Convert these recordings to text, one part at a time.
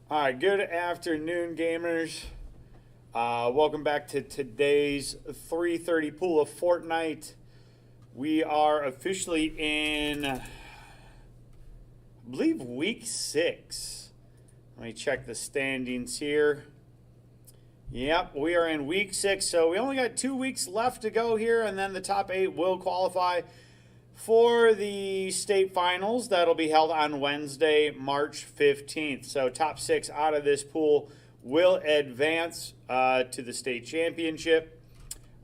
All right, good afternoon, gamers. Welcome back to today's 3:30 pool of Fortnite. We are officially in, I believe, week 6. Let me check the standings here. Yep, we are in week 6, so we only got 2 weeks left to go here, and then the top 8 will qualify for the state finals. That'll be held on Wednesday, March 15th. So top 6 out of this pool will advance to the state championship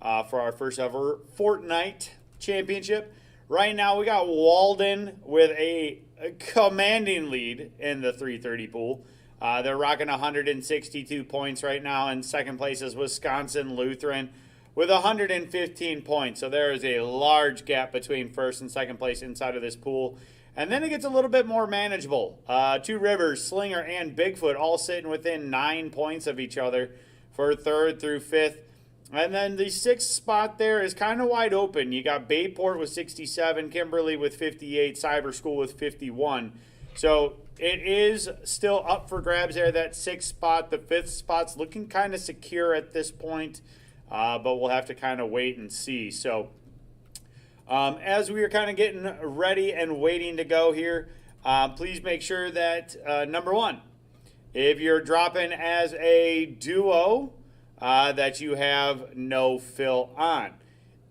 for our first ever Fortnite championship. Right now we got Walden with a commanding lead in the 330 pool. They're rocking 162 points right now, and second place is Wisconsin Lutheran with 115 points. So there is a large gap between first and second place inside of this pool. And then it gets a little bit more manageable. Two Rivers, Slinger, and Bigfoot all sitting within 9 points of each other for third through fifth. And then the sixth spot there is kind of wide open. You got Bayport with 67, Kimberly with 58, Cyber School with 51. So it is still up for grabs there, that sixth spot. The fifth spot's looking kind of secure at this point. But we'll have to kind of wait and see. So as we are kind of getting ready and waiting to go here, please make sure that, number one, if you're dropping as a duo, that you have no fill on.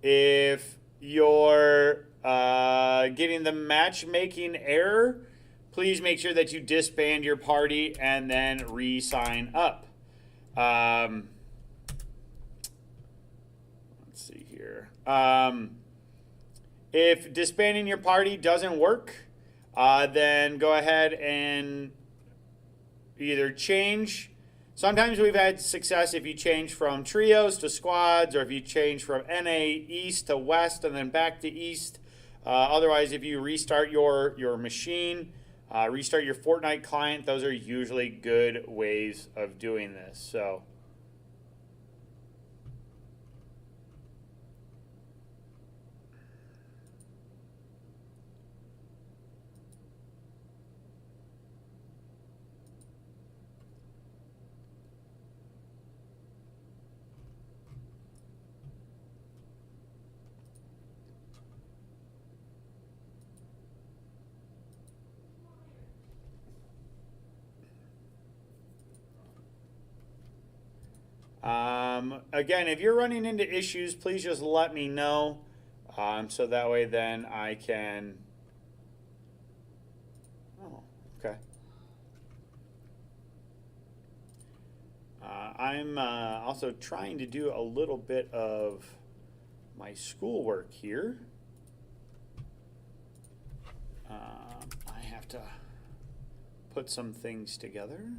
If you're getting the matchmaking error, please make sure that you disband your party and then re-sign up. Let's see here. If disbanding your party doesn't work, then go ahead and either change. Sometimes we've had success if you change from trios to squads, or if you change from NA East to West and then back to East. Otherwise, if you restart your machine, restart your Fortnite client, those are usually good ways of doing this. So again, if you're running into issues, please just let me know, so that way then I can. Oh, okay. I'm also trying to do a little bit of my schoolwork here. I have to put some things together.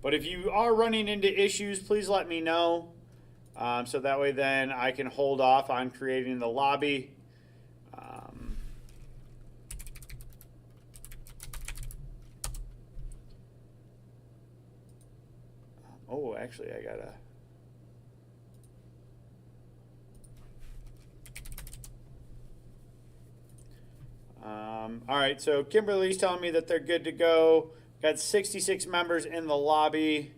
But if you are running into issues, please let me know. So that way then I can hold off on creating the lobby. Oh, actually, I gotta. All right, so Kimberly's telling me that they're good to go. Got 66 members in the lobby.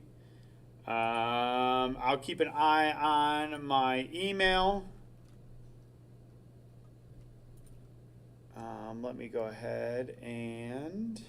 I'll keep an eye on my email. Let me go ahead and.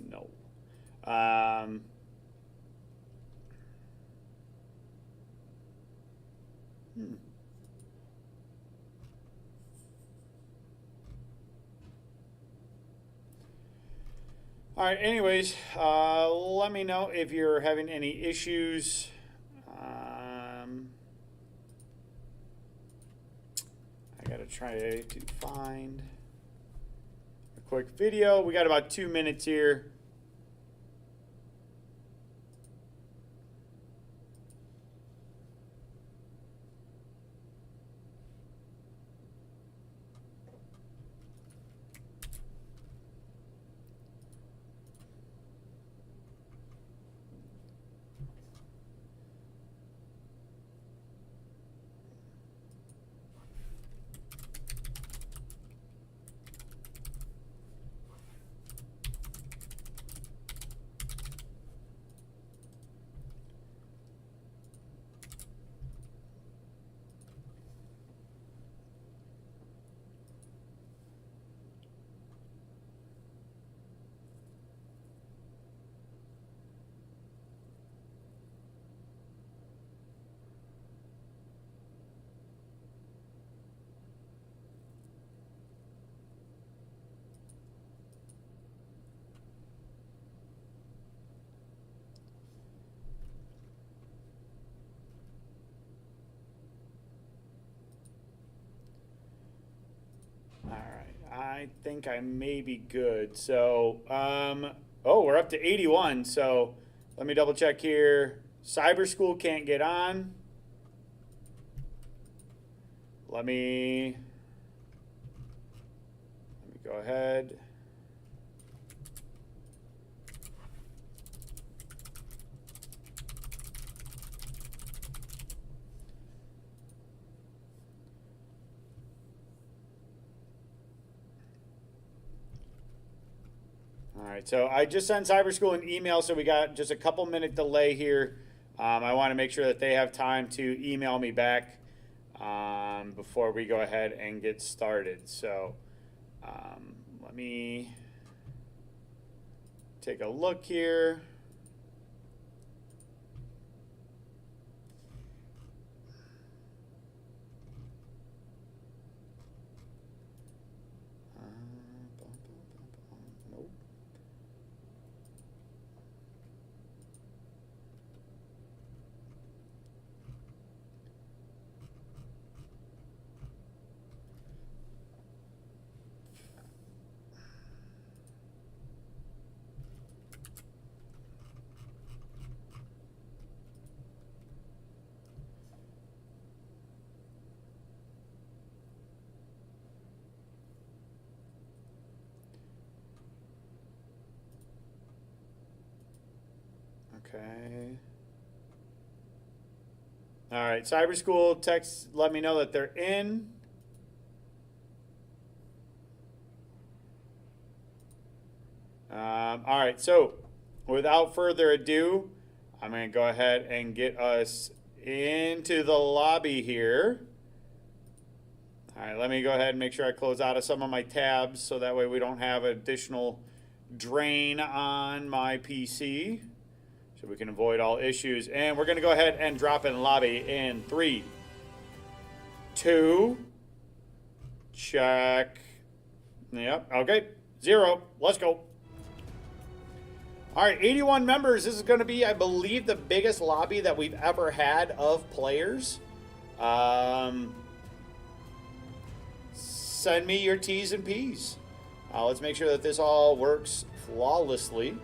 No. All right, anyways, let me know if you're having any issues. I got to try to find a quick video. We got about 2 minutes here. All right, I think I may be good. So, oh, we're up to 81. So let me double check here. Cyber School can't get on. Let me go ahead. All right, so I just sent Cyber School an email, so we got just a couple minute delay here. I want to make sure that they have time to email me back before we go ahead and get started. So let me take a look here. Nope. Okay. All right, Cyber School text, let me know that they're in. All right, so without further ado, I'm going to go ahead and get us into the lobby here. All right, let me go ahead and make sure I close out of some of my tabs so that way we don't have additional drain on my PC. So we can avoid all issues. And we're going to go ahead and drop in lobby in 3, 2, check. Yep, okay, 0. Let's go. All right, 81 members. This is going to be, I believe, the biggest lobby that we've ever had of players. Send me your T's and P's. Let's make sure that this all works flawlessly.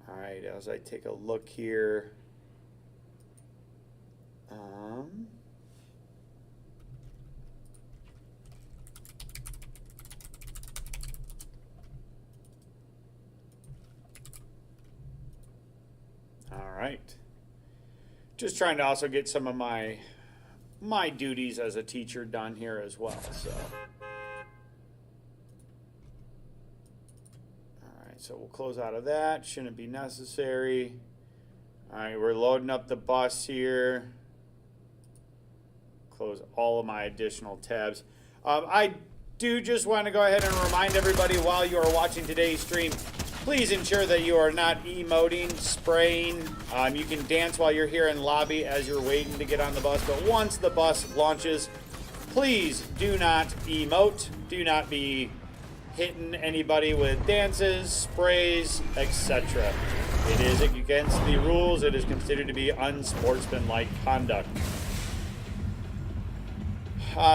All right, as I take a look here. All right. Just trying to also get some of my duties as a teacher done here as well. So, all right. So we'll close out of that. Shouldn't be necessary. All right. We're loading up the bus here. Close all of my additional tabs. I do just want to go ahead and remind everybody while you are watching today's stream, Please ensure that you are not emoting, spraying. You can dance while you're here in lobby as you're waiting to get on the bus, but once the bus launches, please do not emote. Do not be hitting anybody with dances, sprays, etc. It is against the rules. It is considered to be unsportsmanlike conduct.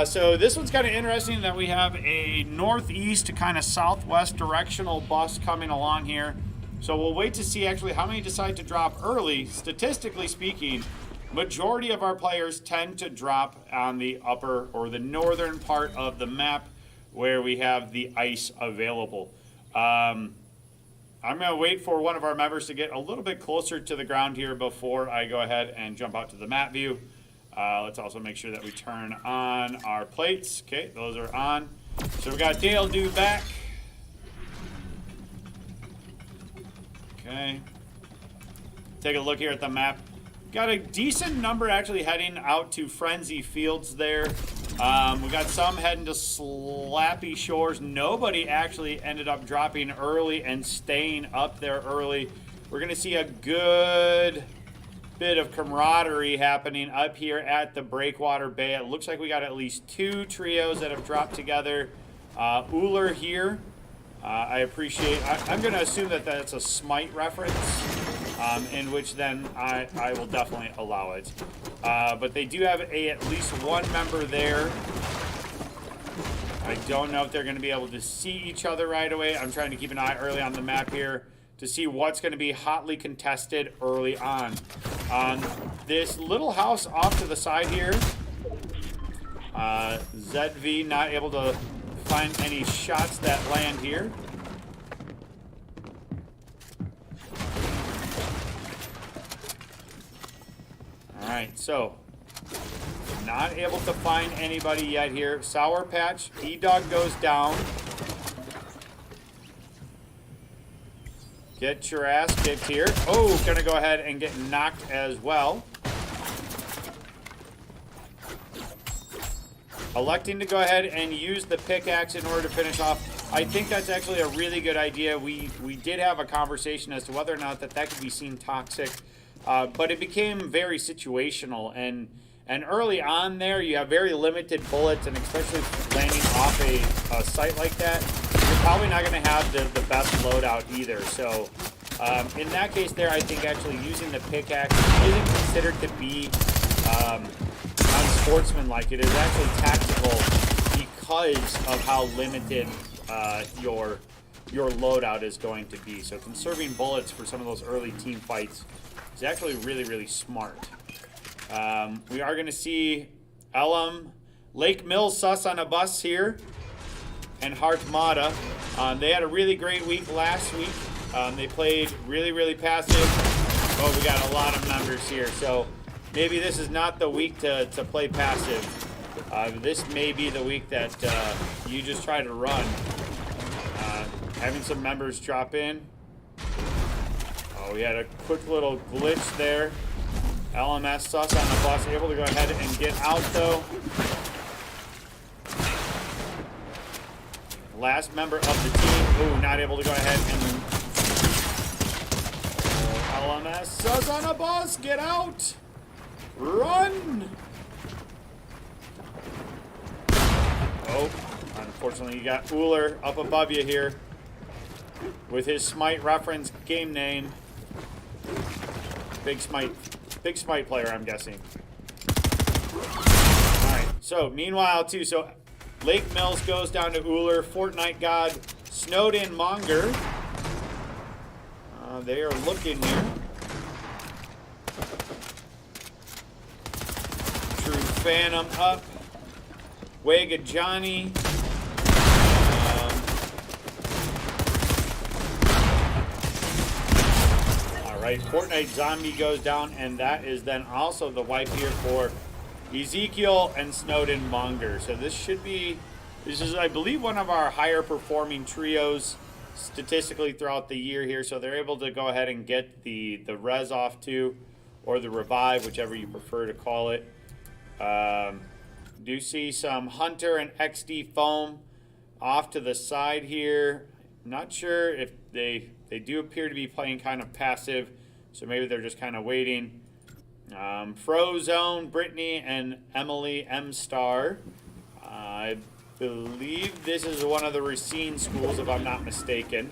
So this one's kind of interesting that we have a northeast to kind of southwest directional bus coming along here. So we'll wait to see actually how many decide to drop early. Statistically speaking, majority of our players tend to drop on the upper or the northern part of the map where we have the ice available. I'm going to wait for one of our members to get a little bit closer to the ground here before I go ahead and jump out to the map view. Let's also make sure that we turn on our plates. Okay, those are on. So we got Dale due back. Okay. Take a look here at the map. Got a decent number actually heading out to Frenzy Fields there. We got some heading to Slappy Shores. Nobody actually ended up dropping early and staying up there early. We're going to see a good bit of camaraderie happening up here at the Breakwater Bay. It looks like we got at least 2 trios that have dropped together. Uller here. I appreciate... I'm going to assume that that's a Smite reference, in which then I will definitely allow it. But they do have at least one member there. I don't know if they're going to be able to see each other right away. I'm trying to keep an eye early on the map here to see what's going to be hotly contested early on. This little house off to the side here, ZV not able to find any shots that land here. Alright, so not able to find anybody yet here. Sour Patch, E-Dog goes down. Get your ass kicked here. Oh, gonna go ahead and get knocked as well. Electing to go ahead and use the pickaxe in order to finish off. I think that's actually a really good idea. We did have a conversation as to whether or not that could be seen toxic, but it became very situational. And early on there, you have very limited bullets, and especially landing off a site like that, you're probably not going to have the best loadout either. So in that case there, I think actually using the pickaxe isn't considered to be unsportsmanlike. It is actually tactical because of how limited your loadout is going to be. So conserving bullets for some of those early team fights is actually really, really smart. We are going to see Elam, Lake Mills sus on a bus here, and Hartmata. They had a really great week last week. They played really, really passive. Oh, we got a lot of members here. So maybe this is not the week to play passive. This may be the week that you just try to run. Having some members drop in. Oh, we had a quick little glitch there. LMS sus on the bus, able to go ahead and get out though. Last member of the team, ooh, not able to go ahead and... LMS sus on a bus, get out! Run! Oh, unfortunately you got Uller up above you here with his Smite reference game name. Big Smite player, I'm guessing. Alright, so meanwhile too, so Lake Mills goes down to Uller, Fortnite God, Snowed In Monger. They are looking here. True Phantom up. Wega Johnny. Alright, Fortnite Zombie goes down, and that is then also the wipe here for Ezekiel and Snowden Monger. So this is, I believe, one of our higher performing trios statistically throughout the year here. So they're able to go ahead and get the res off too, or the revive, whichever you prefer to call it. Do see some Hunter and XD Foam off to the side here. Not sure if they they do appear to be playing kind of passive, so maybe they're just kind of waiting. Frozone, Brittany, and Emily M. Star. I believe this is one of the Racine schools, if I'm not mistaken.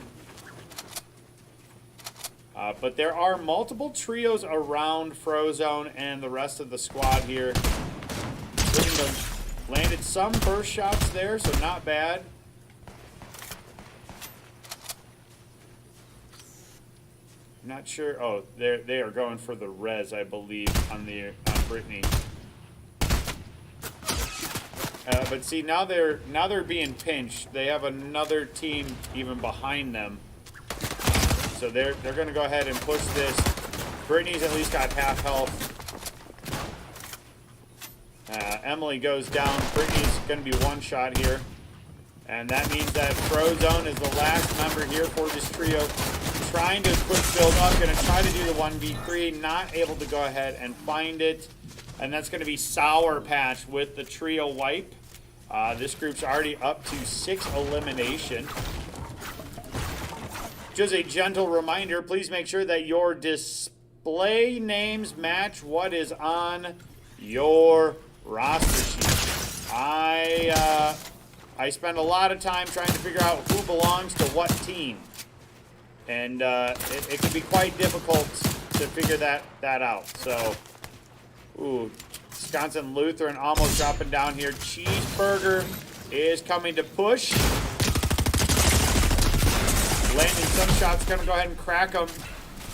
But there are multiple trios around Frozone and the rest of the squad here. Landed some burst shots there, so not bad. Not sure. Oh, they are going for the res, I believe, on Brittany. But see, now they're being pinched. They have another team even behind them, so they're going to go ahead and push this. Brittany's at least got half health. Emily goes down. Brittany's going to be one shot here, and that means that Frozone is the last member here for this trio. Trying to quick build up, going to try to do the 1v3, not able to go ahead and find it. And that's going to be Sour Patch with the trio wipe. This group's already up to 6 elimination. Just a gentle reminder, please make sure that your display names match what is on your roster sheet. I spend a lot of time trying to figure out who belongs to what team. And it can be quite difficult to figure that out. So, ooh, Wisconsin Lutheran almost dropping down here. Cheeseburger is coming to push. Landing some shots, going to go ahead and crack them.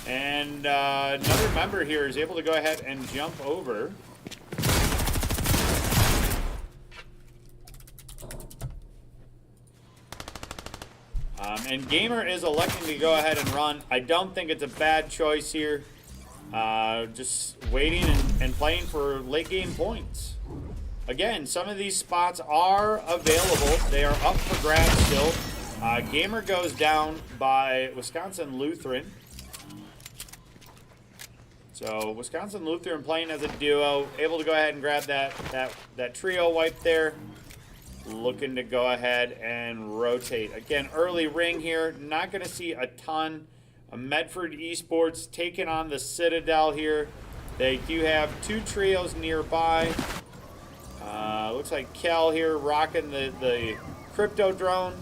And another member here is able to go ahead and jump over. And Gamer is electing to go ahead and run. I don't think it's a bad choice here. Just waiting and playing for late game points. Again, some of these spots are available. They are up for grabs still. Gamer goes down by Wisconsin Lutheran. So Wisconsin Lutheran playing as a duo, able to go ahead and grab that trio wipe there. Looking to go ahead and rotate. Again, early ring here. Not going to see a ton. Medford Esports taking on the Citadel here. They do have 2 trios nearby. Looks like Kel here rocking the crypto drone.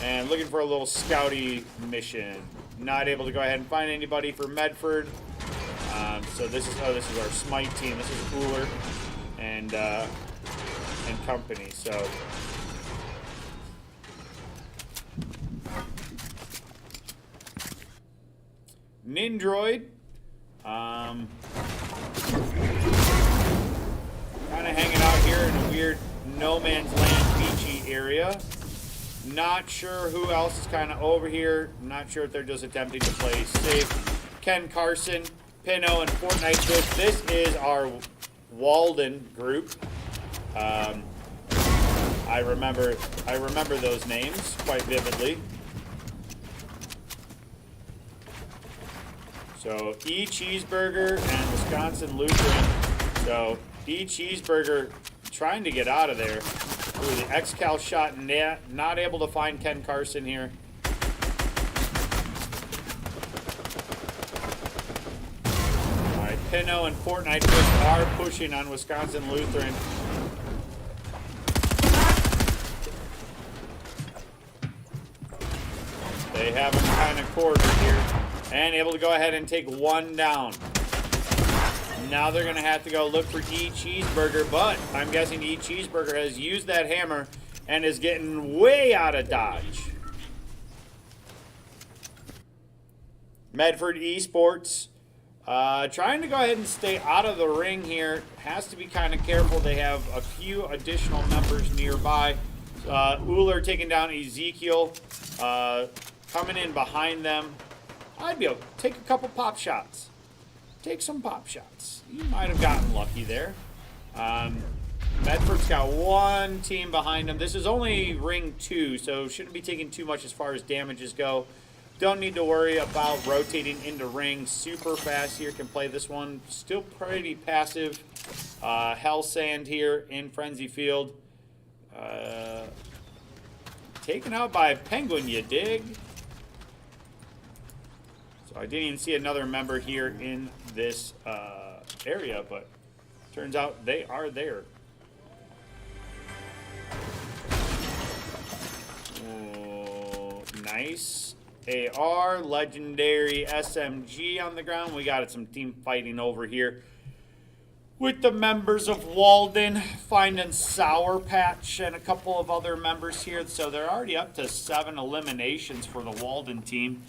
And looking for a little scouty mission. Not able to go ahead and find anybody for Medford. So this is our Smite team. This is Cooler and company. So Nindroid, kind of hanging out here in a weird no man's land beachy area. Not sure who else is kind of over here. Not sure if they're just attempting to play safe. Ken Carson, Pinot, and Fortnite Twist. This is our Walden group. I remember those names quite vividly. So E Cheeseburger and Wisconsin Lutheran. So E Cheeseburger trying to get out of there. Ooh, the X-Cal shot, not able to find Ken Carson here. All right, Pinot and Fortnite Twist are pushing on Wisconsin Lutheran. They have him kind of cornered here and able to go ahead and take one down. Now they're going to have to go look for E Cheeseburger, but I'm guessing E Cheeseburger has used that hammer and is getting way out of dodge. Medford Esports trying to go ahead and stay out of the ring here. Has to be kind of careful. They have a few additional members nearby. Uller taking down Ezekiel. Coming in behind them. I'd be able to take a couple pop shots. Take some pop shots. You might have gotten lucky there. Medford's got one team behind them. This is only ring 2, so shouldn't be taking too much as far as damages go. Don't need to worry about rotating into ring super fast here. Can play this one. Still pretty passive. Hell Sand here in Frenzy Field. Taken out by Penguin, you dig? So I didn't even see another member here in this area, but turns out they are there. Oh, nice. AR, legendary SMG on the ground. We got some team fighting over here with the members of Walden, finding Sour Patch and a couple of other members here. So they're already up to 7 eliminations for the Walden team.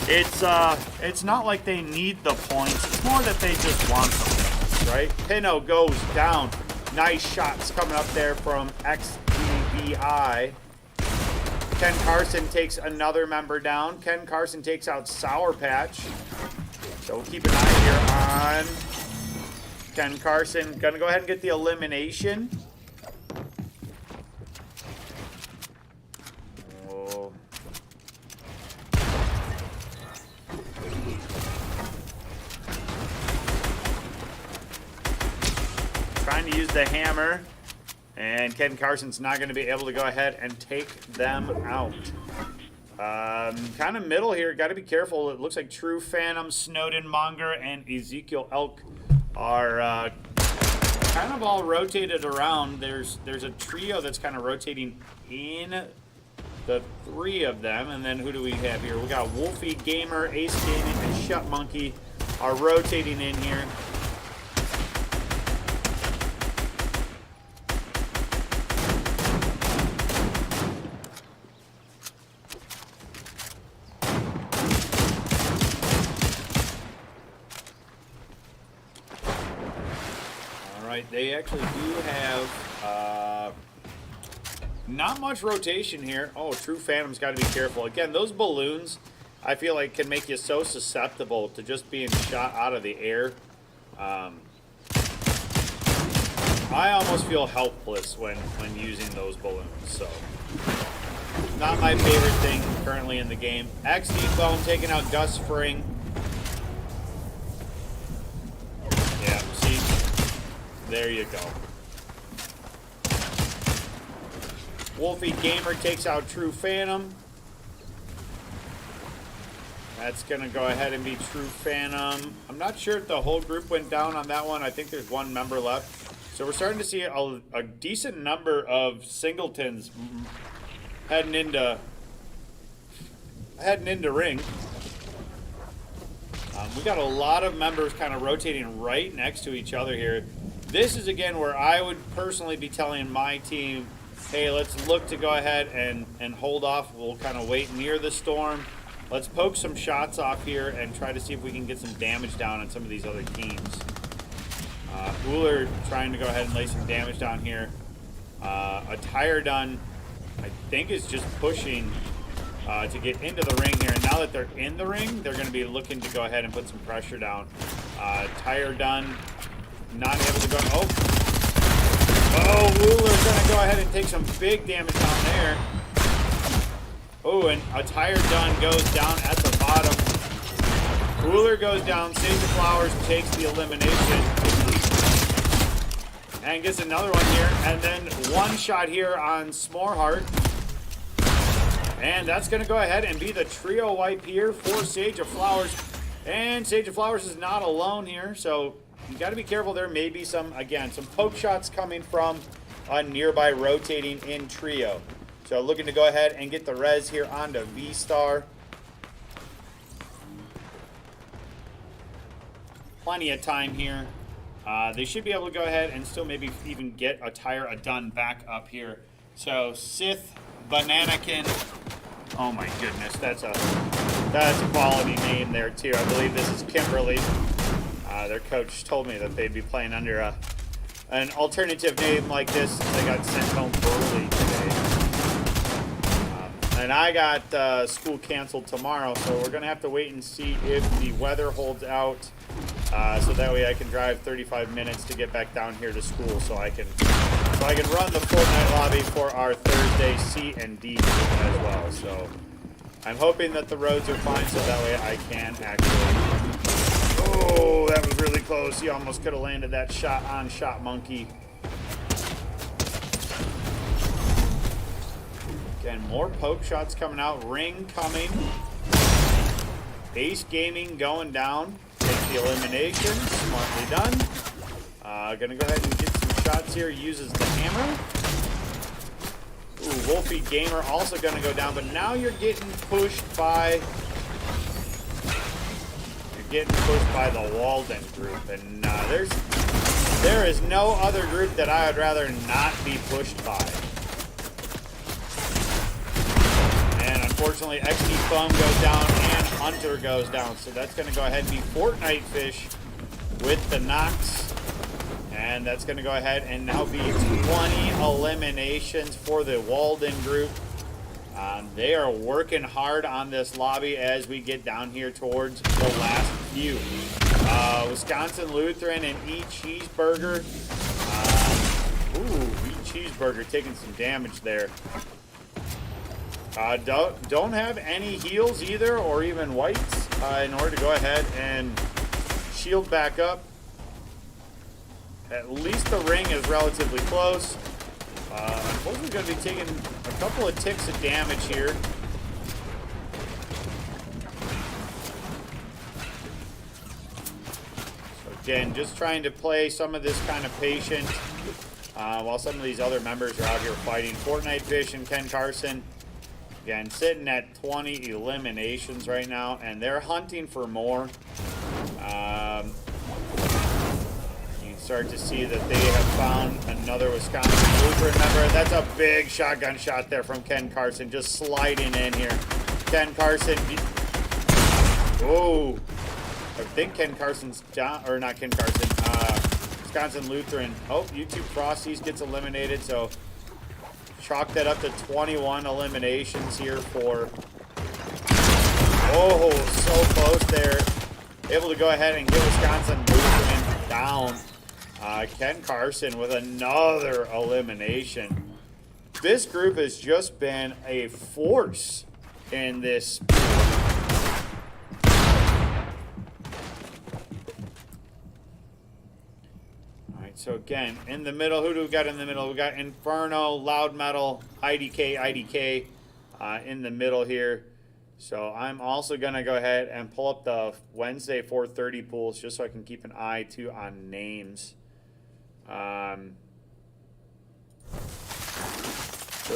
It's not like they need the points. It's more that they just want the points, right? Pino goes down. Nice shots coming up there from XDBI. Ken Carson takes another member down. Ken Carson takes out Sour Patch. So we'll keep an eye here on Ken Carson. Gonna go ahead and get the elimination. Oh. Trying to use the hammer. And Ken Carson's not going to be able to go ahead and take them out. Kind of middle here. Got to be careful. It looks like True Phantom, Snowden Monger, and Ezekiel Elk are kind of all rotated around. There's a trio that's kind of rotating in the 3 of them. And then who do we have here? We got Wolfie, Gamer, Ace Gaming, and Shut Monkey are rotating in here. They actually do have not much rotation here. Oh, True Phantom's got to be careful. Again, those balloons, I feel like, can make you so susceptible to just being shot out of the air. I almost feel helpless when using those balloons. So, not my favorite thing currently in the game. XD Bone taking out Gus Fring. Yeah, see? There you go. Wolfie Gamer takes out True Phantom. That's going to go ahead and be True Phantom. I'm not sure if the whole group went down on that one. I think there's 1 member left. So we're starting to see a decent number of singletons heading into ring. We got a lot of members kind of rotating right next to each other here. This is, again, where I would personally be telling my team, hey, let's look to go ahead and hold off. We'll kind of wait near the storm. Let's poke some shots off here and try to see if we can get some damage down on some of these other teams. Uller trying to go ahead and lay some damage down here. A Tire Done, I think, is just pushing to get into the ring here. And now that they're in the ring, they're going to be looking to go ahead and put some pressure down. Tire Done, not able to go. Oh, Wooler's going to go ahead and take some big damage down there. Oh, and a Tire Done goes down at the bottom. Wooler goes down. Sage of Flowers takes the elimination. And gets another one here. And then one shot here on Smoreheart. And that's going to go ahead and be the trio wipe here for Sage of Flowers. And Sage of Flowers is not alone here, so you got to be careful. There may be some poke shots coming from a nearby rotating in trio. So looking to go ahead and get the res here onto V-Star. Plenty of time here. They should be able to go ahead and still maybe even get a Tire Done back up here. So Sith Bananakin. Oh my goodness, that's a quality name there too. I believe this is Kimberly. Their coach told me that they'd be playing under an alternative name like this since they got sent home early today. And I got school canceled tomorrow, so we're gonna have to wait and see if the weather holds out. So that way I can drive 35 minutes to get back down here to school, so I can run the Fortnite lobby for our Thursday C and D as well. So I'm hoping that the roads are fine, so that way I can actually. Oh, that was really close. He almost could have landed that shot on Shot Monkey. Again, more poke shots coming out. Ring coming. Ace Gaming going down. Take the elimination. Smartly done. Gonna go ahead and get some shots here. Uses the hammer. Ooh, Wolfie Gamer also gonna go down, but now you're getting pushed by the Walden group, and there is no other group that I would rather not be pushed by. And unfortunately, XD Foam goes down and Hunter goes down, so that's gonna go ahead and be Fortnite Fish with the knocks. And that's going to go ahead and now be 20 eliminations for the Walden group. They are working hard on this lobby as we get down here towards the last few. Wisconsin Lutheran and E Cheeseburger. E Cheeseburger taking some damage there. Don't have any heals either, or even whites, in order to go ahead and shield back up. At least the ring is relatively close. Unfortunately, going to be taking a couple of ticks of damage here. So again, just trying to play some of this kind of patient while some of these other members are out here fighting. Fortnite Fish and Ken Carson, again, sitting at 20 eliminations right now, and they're hunting for more. Start to see that they have found another Wisconsin Lutheran member. That's a big shotgun shot there from Ken Carson, just sliding in here. Ken Carson. Oh, I think Ken Carson's down, or not Ken Carson. Wisconsin Lutheran. Oh, YouTube Frosties gets eliminated, so chalk that up to 21 eliminations here for. Oh, so close there. Able to go ahead and get Wisconsin Lutheran down. Ken Carson with another elimination. This group has just been a force in this. Alright, so again, in the middle, who do we got in the middle? We got Inferno, Loud Metal, IDK in the middle here. So I'm also going to go ahead and pull up the Wednesday 4:30 pools just so I can keep an eye too on names. So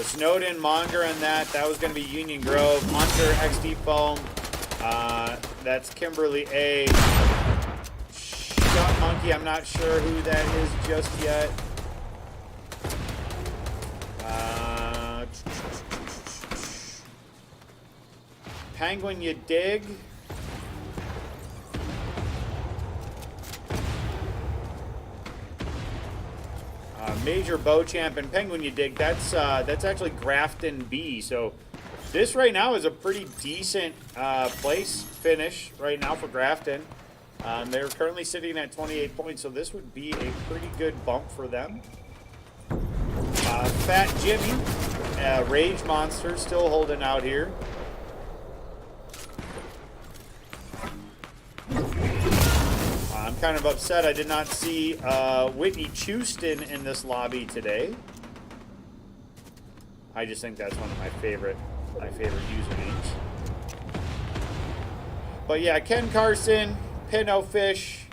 Snowden, Monger, and that was going to be Union Grove, Hunter, XD Foam. That's Kimberly A. Shot Monkey, I'm not sure who that is just yet. Penguin, you dig? Major Beauchamp and Penguin, you dig? That's actually Grafton B. So this right now is a pretty decent place finish right now for Grafton. They're currently sitting at 28 points, so this would be a pretty good bump for them. Fat Jimmy, Rage Monster, still holding out here. I'm kind of upset I did not see Whitney Chuston in this lobby today. I just think that's one of my favorite usernames. But yeah, Ken Carson, Pinot Fish,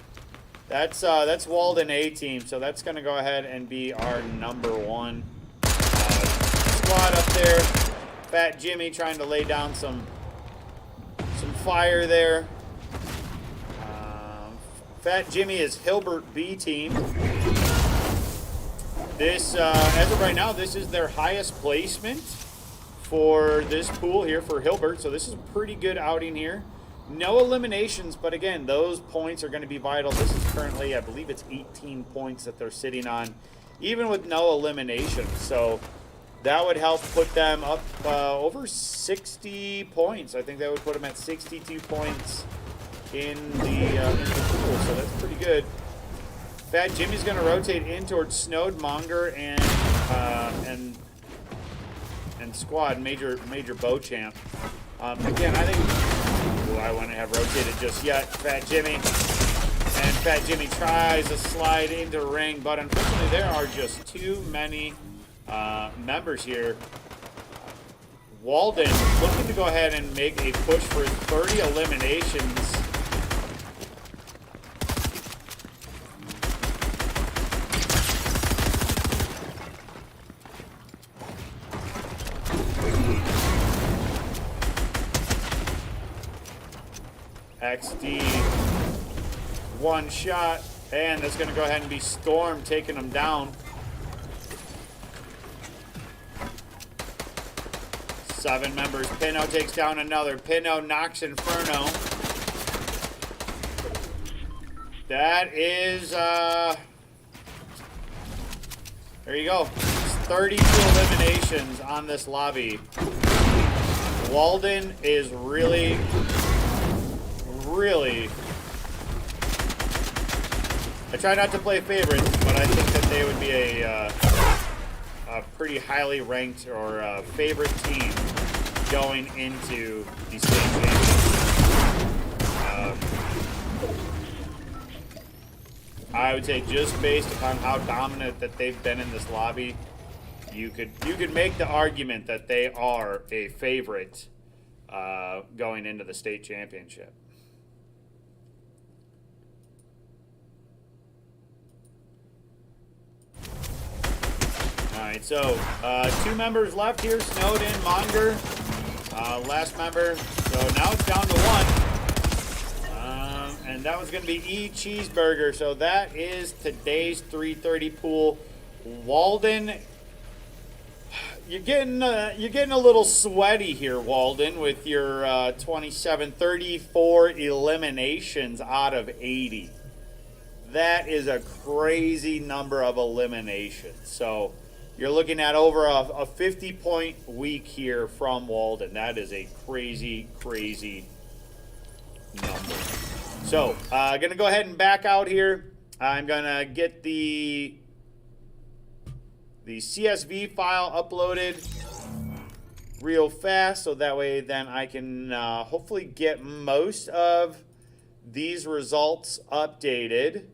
that's Walden A team, so that's going to go ahead and be our number one squad up there. Fat Jimmy trying to lay down some fire there. Fat Jimmy is Hilbert B team. This, as of right now, this is their highest placement for this pool here for Hilbert. So this is a pretty good outing here. No eliminations, but again, those points are going to be vital. This is currently, I believe it's 18 points that they're sitting on, even with no eliminations. So that would help put them up over 60 points. I think that would put them at 62 points in the pool, so that's pretty good. Fat Jimmy's going to rotate in towards Snowed, Monger, and squad Major Beauchamp. Again, I think I wouldn't have rotated just yet. Fat Jimmy, and Fat Jimmy tries to slide into the ring, but unfortunately there are just too many members here. Walden looking to go ahead and make a push for 30 eliminations. XD, one shot, and that's going to go ahead and be Storm taking him down. 7 members. Pinno takes down another. Pinno knocks Inferno. That is, there you go. 32 eliminations on this lobby. Walden is really I try not to play favorites, but I think that they would be a pretty highly ranked or favorite team going into the state championship. I would say just based upon how dominant that they've been in this lobby, you could make the argument that they are a favorite going into the state championship. Alright, so 2 members left here, Snowden, Monger, last member. So now it's down to 1. And that was going to be E Cheeseburger. So that is today's 330 pool. Walden, you're getting a little sweaty here, Walden, with your 27, 34 eliminations out of 80. That is a crazy number of eliminations. So you're looking at over a 50-point week here from Walden. That is a crazy, crazy number. So, going to go ahead and back out here. I'm going to get the CSV file uploaded real fast, so that way then I can hopefully get most of these results updated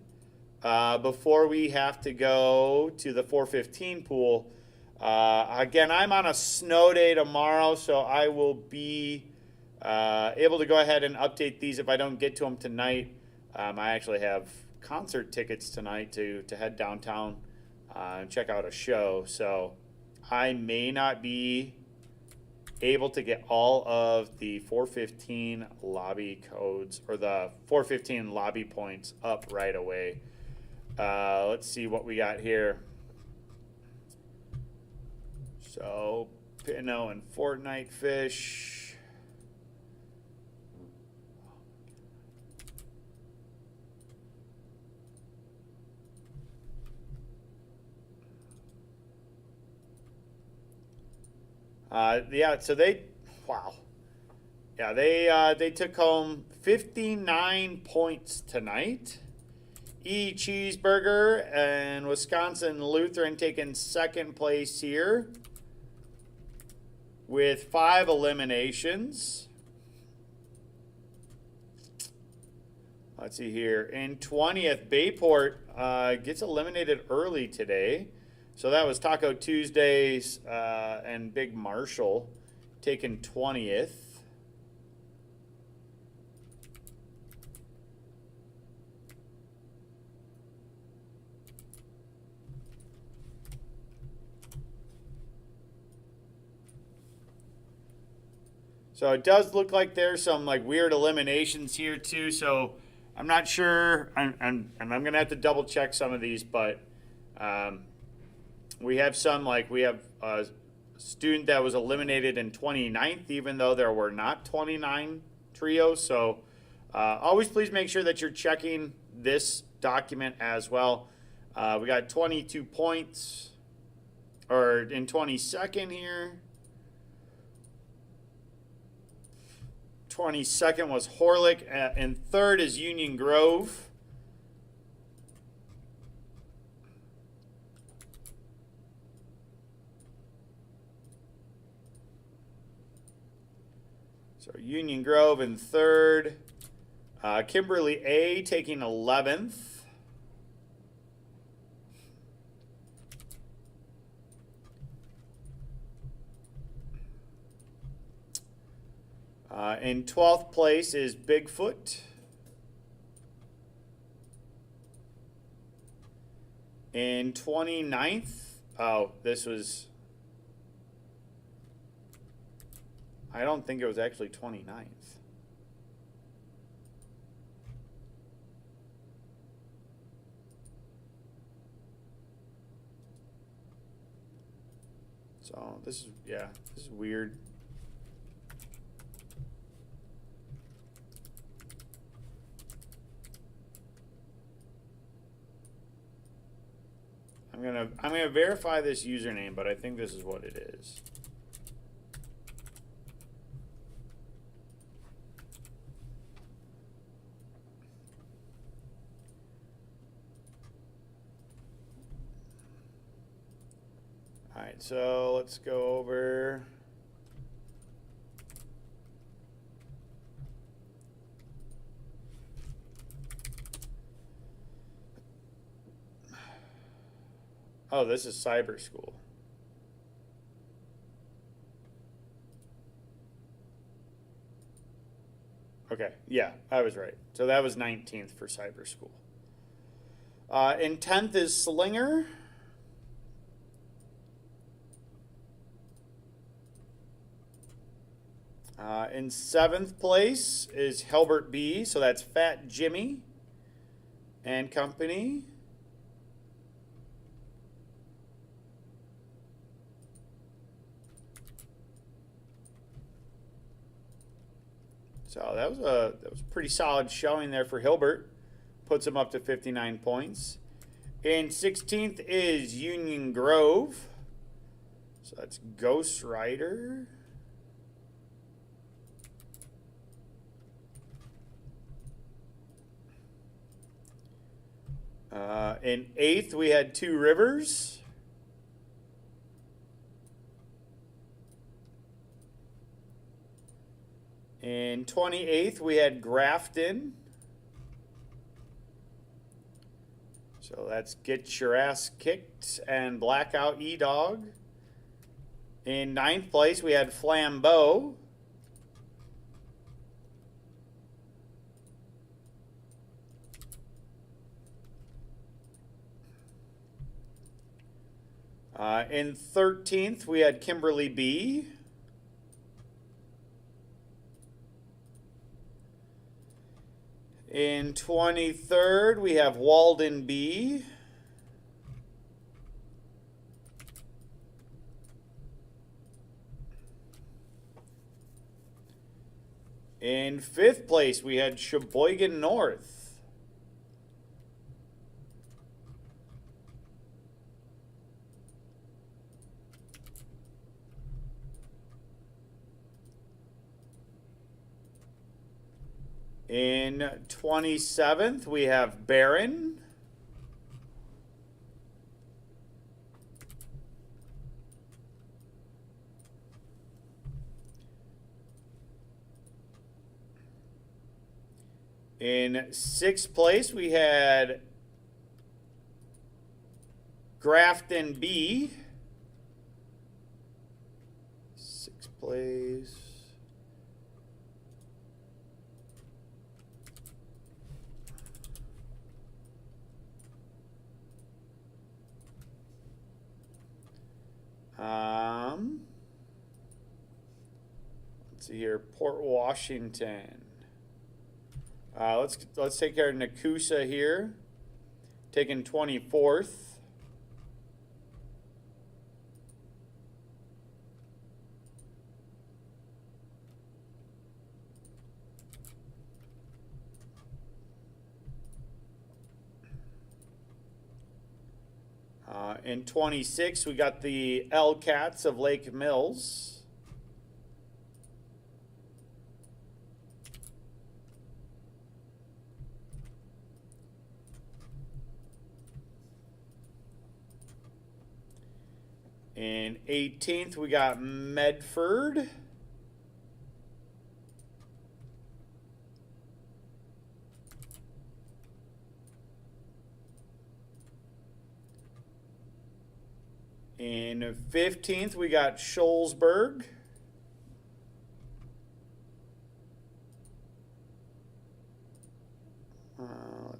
before we have to go to the 415 pool. Again, I'm on a snow day tomorrow, so I will be able to go ahead and update these if I don't get to them tonight. I actually have concert tickets tonight to head downtown and check out a show, so I may not be able to get all of the 415 lobby codes or the 415 lobby points up right away. Let's see what we got here. So, Pinno and Fortnite Fish. Yeah, so wow. Yeah, they took home 59 points tonight. E Cheeseburger and Wisconsin Lutheran taking second place here with 5 eliminations. Let's see here. In 20th, Bayport gets eliminated early today. So that was Taco Tuesdays and Big Marshall taking 20th. So it does look like there's some like weird eliminations here too. So I'm not sure, and I'm gonna have to double check some of these, but we have some, like we have a student that was eliminated in 29th, even though there were not 29 trios. So always please make sure that you're checking this document as well. We got 22 points, or in 22nd here. 22nd was Horlick, and 3rd is Union Grove. So Union Grove in 3rd. Kimberly A taking 11th. In 12th place is Bigfoot. In 29th, oh, this was, I don't think it was actually 29th. So this is, yeah, this is weird. I'm gonna verify this username, but I think this is what it is. All right, so let's go over. Oh, this is cyber school. Okay, yeah, I was right. So that was 19th for cyber school. In 10th is Slinger. In 7th place is Helbert B. So that's Fat Jimmy and company. So that was a pretty solid showing there for Hilbert. Puts him up to 59 points. In 16th is Union Grove. So that's Ghost Rider. In 8th we had Two Rivers. In 28th, we had Grafton. So that's Get Your Ass Kicked and Blackout E-Dog. In 9th place, we had Flambeau. In 13th, we had Kimberly B. In 23rd, we have Walden B. In 5th place, we had Sheboygan North. In 27th, we have Barron. In 6th place, we had Grafton B. 6th place. Let's see here, Port Washington. Let's take care of Nakusa here, taking 24th. In 26, we got the L-Cats of Lake Mills. In 18th, we got Medford. In 15th, we got Sholesburg.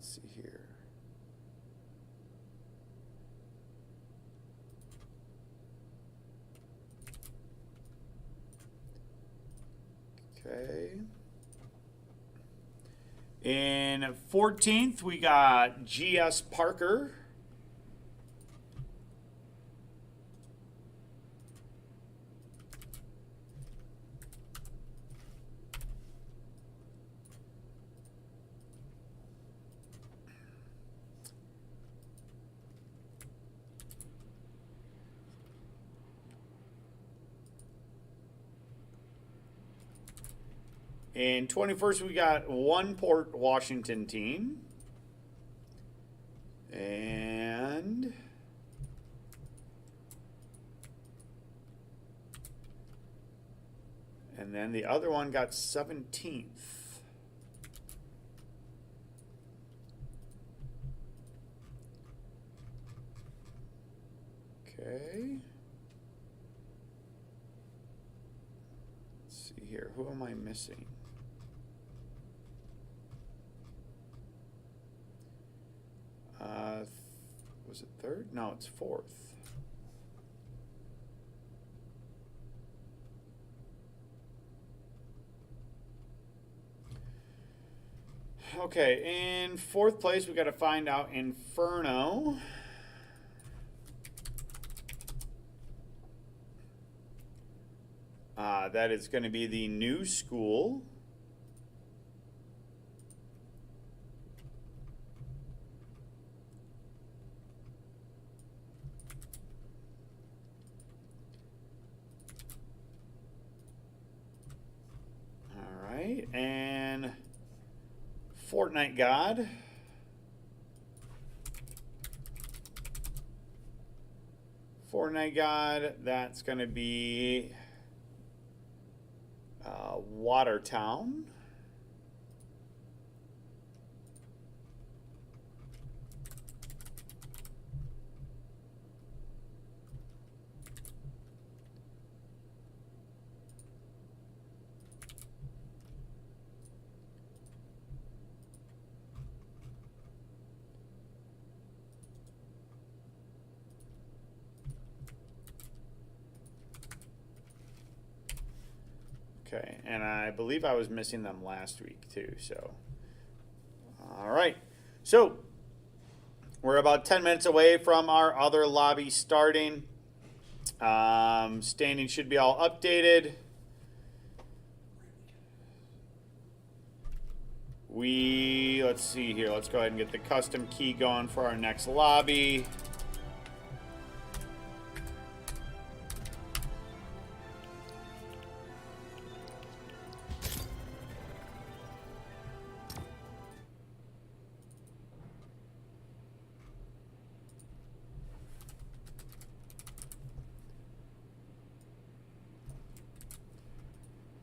let's see here. Okay. In 14th, we got G.S. Parker. In 21st, we got one Port Washington team. And then the other one got 17th. Okay. Let's see here. Who am I missing? Was it third? No, it's fourth. Okay, in fourth place, we got to find out Inferno. That is going to be the new school. All right, and Fortnite God. Fortnite God, that's going to be Watertown. Okay, and I believe I was missing them last week too, so. All right, so we're about 10 minutes away from our other lobby starting. Standing should be all updated. Let's see here, let's go ahead and get the custom key going for our next lobby.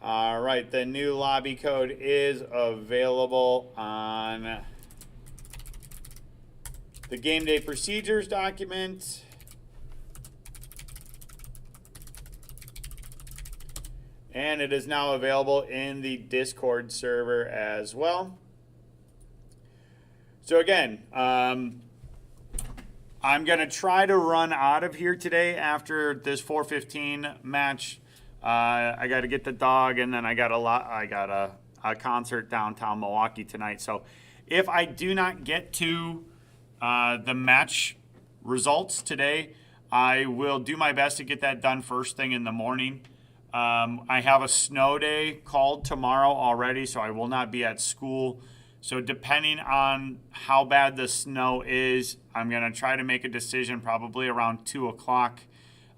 All right, the new lobby code is available on the game day procedures document. And it is now available in the Discord server as well. So again, I'm going to try to run out of here today after this 4:15 match. I got to get the dog, and then I got a concert downtown Milwaukee tonight. So if I do not get to the match results today, I will do my best to get that done first thing in the morning. I have a snow day called tomorrow already, so I will not be at school. So depending on how bad the snow is, I'm going to try to make a decision probably around 2 o'clock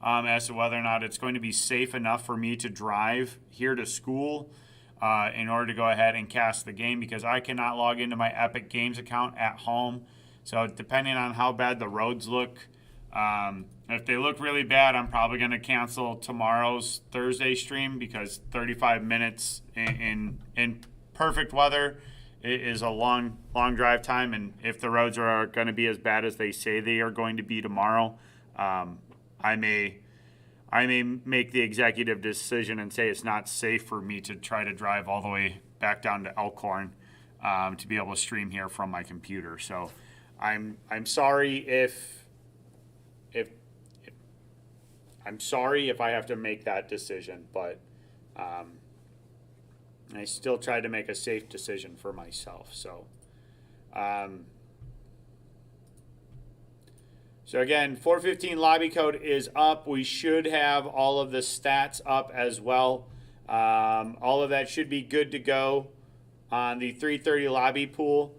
as to whether or not it's going to be safe enough for me to drive here to school in order to go ahead and cast the game, because I cannot log into my Epic Games account at home. So depending on how bad the roads look, if they look really bad, I'm probably going to cancel tomorrow's Thursday stream, because 35 minutes in perfect weather is a long drive time. And if the roads are going to be as bad as they say they are going to be tomorrow, I may make the executive decision and say it's not safe for me to try to drive all the way back down to Elkhorn to be able to stream here from my computer. So I'm sorry if I'm sorry if I have to make that decision, but I still tried to make a safe decision for myself. So so again, 415 lobby code is up. We should have all of the stats up as well. All of that should be good to go on the 330 lobby pool.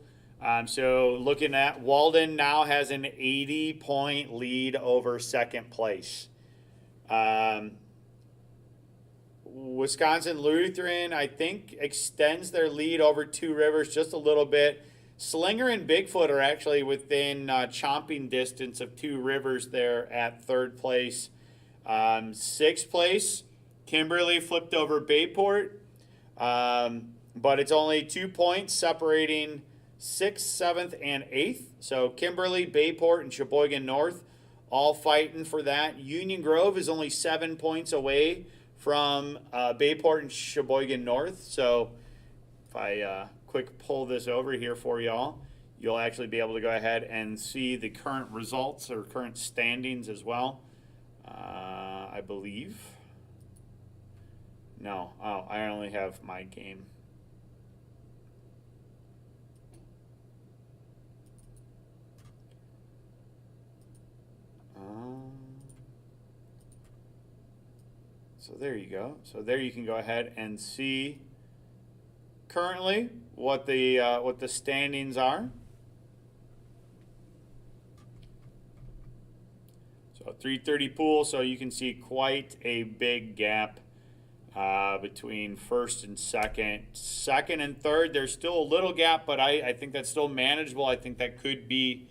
So looking at Walden now has an 80-point lead over second place. Wisconsin Lutheran, I think, extends their lead over Two Rivers just a little bit. Slinger and Bigfoot are actually within chomping distance of Two Rivers there at third place. Sixth place, Kimberly flipped over Bayport, but it's only 2 points separating 6th, 7th, and 8th. So Kimberly, Bayport, and Sheboygan North all fighting for that. Union Grove is only 7 points away from Bayport and Sheboygan North. So if I quick pull this over here for y'all, you'll actually be able to go ahead and see the current results or current standings as well. I believe. No, oh, I only have my game. So there you go. So there you can go ahead and see currently what the standings are. So 330 pool, so you can see quite a big gap between first and second. Second and third, there's still a little gap, but I think that's still manageable. I think that could be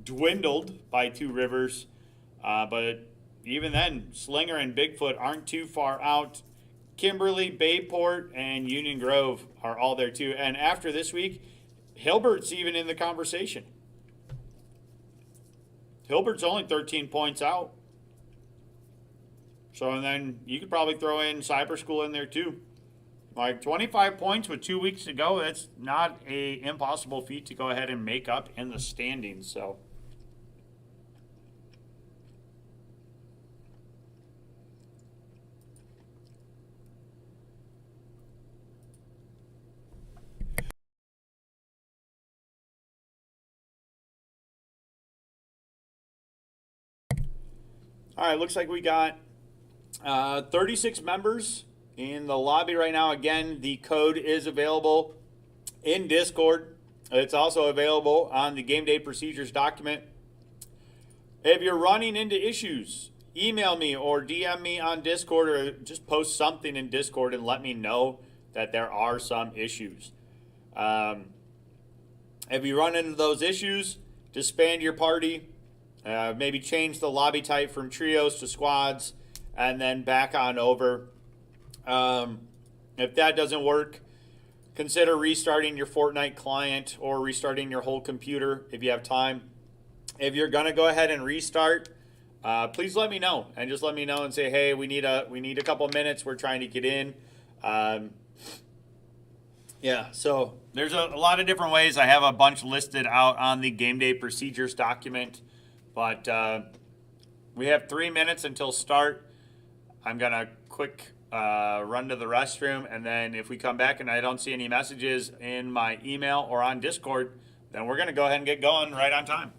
dwindled by Two Rivers. But even then, Slinger and Bigfoot aren't too far out. Kimberly, Bayport, and Union Grove are all there too. And after this week, Hilbert's even in the conversation. Hilbert's only 13 points out. So, and then you could probably throw in Cyber School in there too. Like 25 points with 2 weeks to go, that's not a impossible feat to go ahead and make up in the standings. So, all right, looks like we got 36 members in the lobby right now. Again, the code is available in Discord. It's also available on the game day procedures document. If you're running into issues, email me or DM me on Discord, or just post something in Discord and let me know that there are some issues. If you run into those issues, disband your party. Maybe change the lobby type from trios to squads, and then back on over. If that doesn't work, consider restarting your Fortnite client or restarting your whole computer if you have time. If you're gonna go ahead and restart, please let me know, and just let me know and say, hey, we need a couple minutes. We're trying to get in. Yeah, so there's a lot of different ways. I have a bunch listed out on the game day procedures document. But we have 3 minutes until start. I'm going to quick run to the restroom. And then if we come back and I don't see any messages in my email or on Discord, then we're going to go ahead and get going right on time.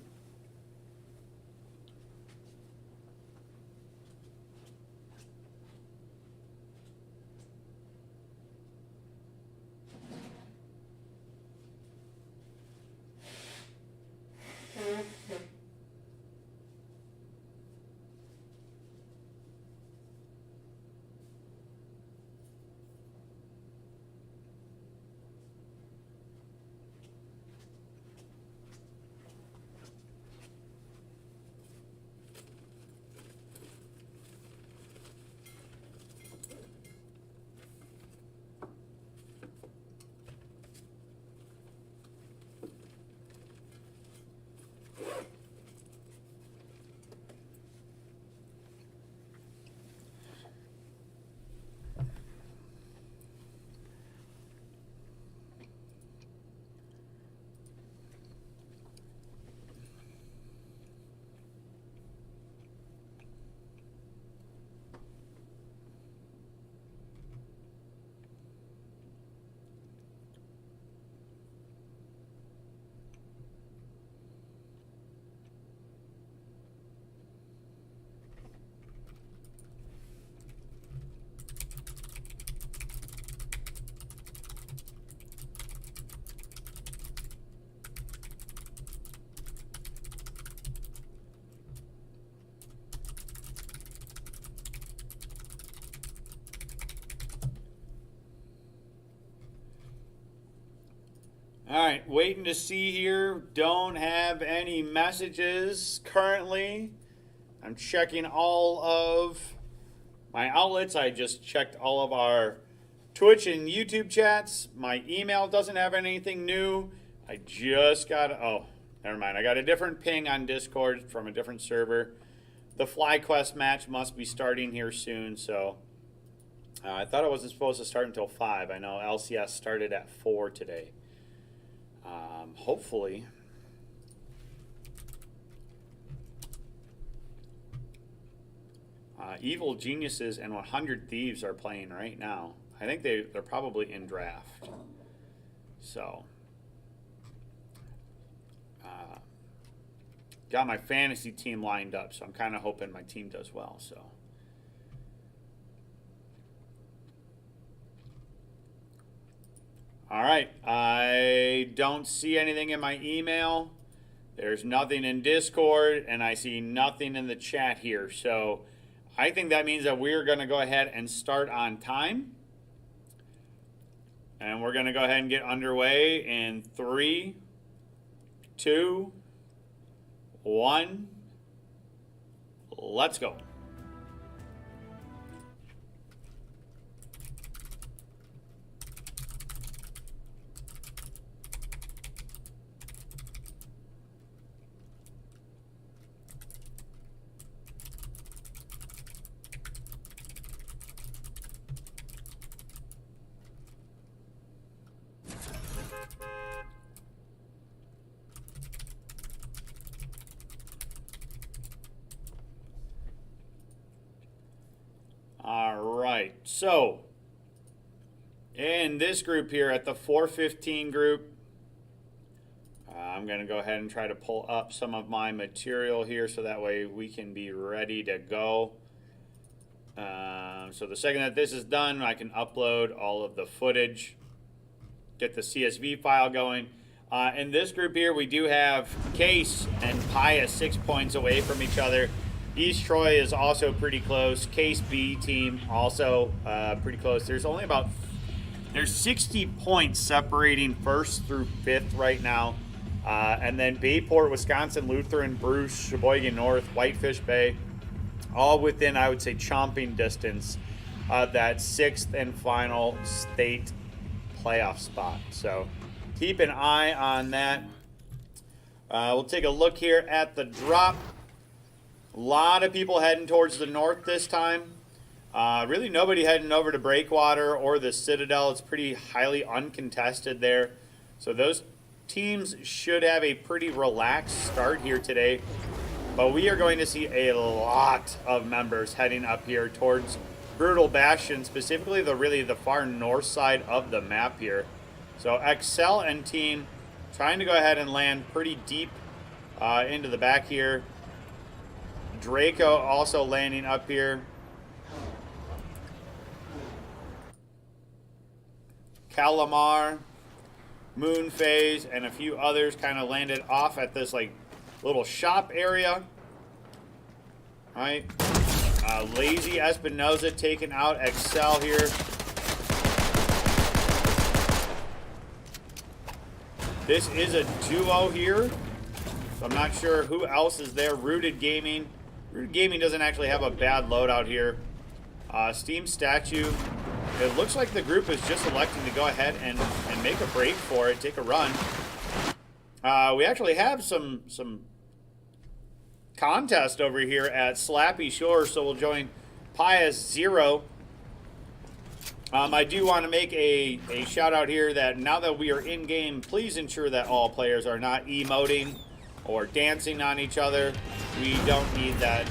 All right, waiting to see here. Don't have any messages currently. I'm checking all of my outlets. I just checked all of our Twitch and YouTube chats. My email doesn't have anything new. I just got, oh, never mind. I got a different ping on Discord from a different server. The FlyQuest match must be starting here soon, so I thought it wasn't supposed to start until 5. I know LCS started at 4 today. Hopefully. Evil Geniuses and 100 Thieves are playing right now. I think they're probably in draft. So, got my fantasy team lined up, so I'm kind of hoping my team does well. So, all right. I don't see anything in my email. There's nothing in Discord, and I see nothing in the chat here. So, I think that means that we're going to go ahead and start on time. And we're going to go ahead and get underway in 3, 2, 1. Let's go. All right, so in this group here at the 415 group, I'm going to go ahead and try to pull up some of my material here so that way we can be ready to go. So the second that this is done, I can upload all of the footage, get the CSV file going. In this group here, we do have Case and Pius 6 points away from each other. East Troy is also pretty close. Case B team also pretty close. There's 60 points separating first through fifth right now. And then Bayport, Wisconsin, Lutheran, Bruce, Sheboygan North, Whitefish Bay, all within, I would say, chomping distance of that sixth and final state playoff spot. So keep an eye on that. We'll take a look here at the drop. A lot of people heading towards the north this time. Really nobody heading over to Breakwater or the Citadel. It's pretty highly uncontested there. So those teams should have a pretty relaxed start here today. But we are going to see a lot of members heading up here towards Brutal Bastion, specifically the far north side of the map here. So Excel and team trying to go ahead and land pretty deep into the back here. Draco also landing up here. Calamar, Moon Phase, and a few others kind of landed off at this like little shop area. All right. Lazy Espinoza taking out Excel here. This is a duo here, so I'm not sure who else is there. Rooted Gaming. Rooted Gaming doesn't actually have a bad loadout here. Steam Statue. It looks like the group is just electing to go ahead and make a break for it, take a run. We actually have some contest over here at Slappy Shore, so we'll join Pius 0. I do want to make a shout out here that now that we are in game, please ensure that all players are not emoting or dancing on each other. We don't need that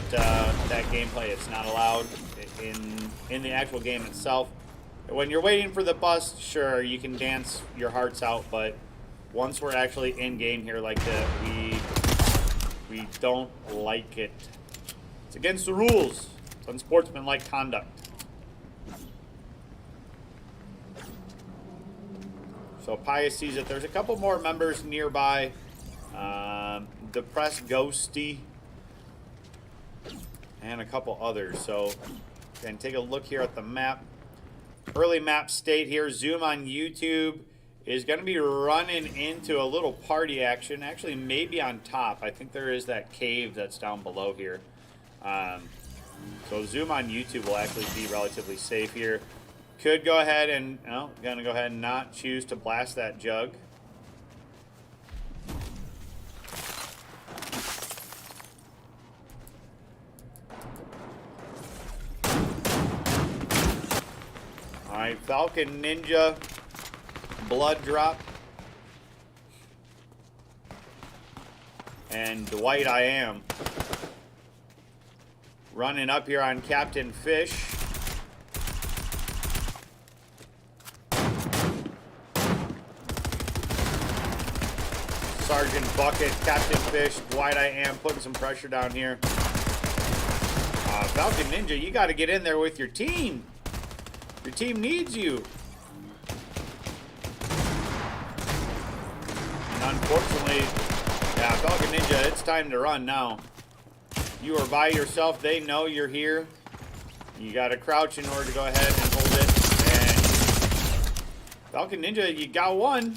gameplay. It's not allowed in the actual game itself. When you're waiting for the bus, sure, you can dance your hearts out, but once we're actually in game here like that, we don't like it. It's against the rules. It's unsportsmanlike conduct. So Pius sees that there's a couple more members nearby. Depressed Ghosty and a couple others. So and take a look here at the map. Early map state here. Zoom on YouTube is going to be running into a little party action. Actually, maybe on top. I think there is that cave that's down below here. So zoom on YouTube will actually be relatively safe here. Could go ahead and, oh, going to go ahead and not choose to blast that jug. Alright, Falcon Ninja, Blood Drop, and Dwight I Am running up here on Captain Fish. Sergeant Bucket, Captain Fish, Dwight I Am putting some pressure down here. Falcon Ninja, you got to get in there with your team. Your team needs you. And unfortunately, yeah, Falcon Ninja, it's time to run now. You are by yourself. They know you're here. You got to crouch in order to go ahead and hold it. And Falcon Ninja, you got one.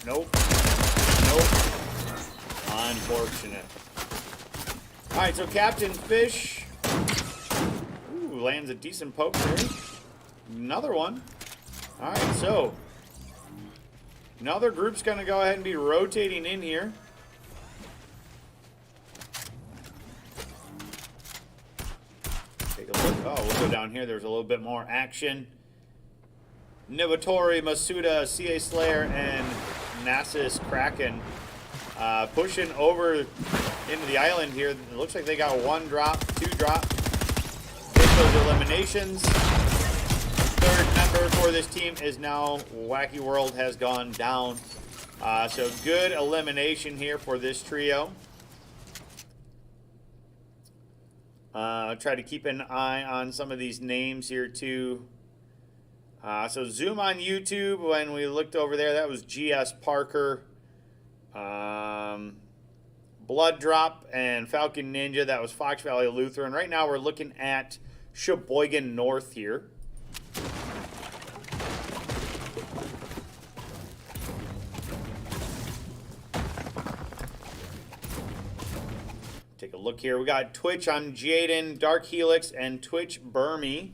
Nope. Nope. Unfortunate. Alright, so Captain Fish. Ooh, lands a decent poke there. Another one. Alright, so another group's going to go ahead and be rotating in here. Take a look. Oh, we'll go down here. There's a little bit more action. Nibatori, Masuda, CA Slayer, and Nasus Kraken pushing over into the island here. It looks like they got one drop, two drop. Get those eliminations. Third member for this team is now Wacky World has gone down. So good elimination here for this trio. Try to keep an eye on some of these names here too. So zoom on YouTube. When we looked over there, that was GS Parker, Blood Drop, and Falcon Ninja. That was Fox Valley Lutheran. Right now we're looking at Sheboygan North here. Take a look here. We got Twitch on Jaden, Dark Helix, and Twitch Burmy.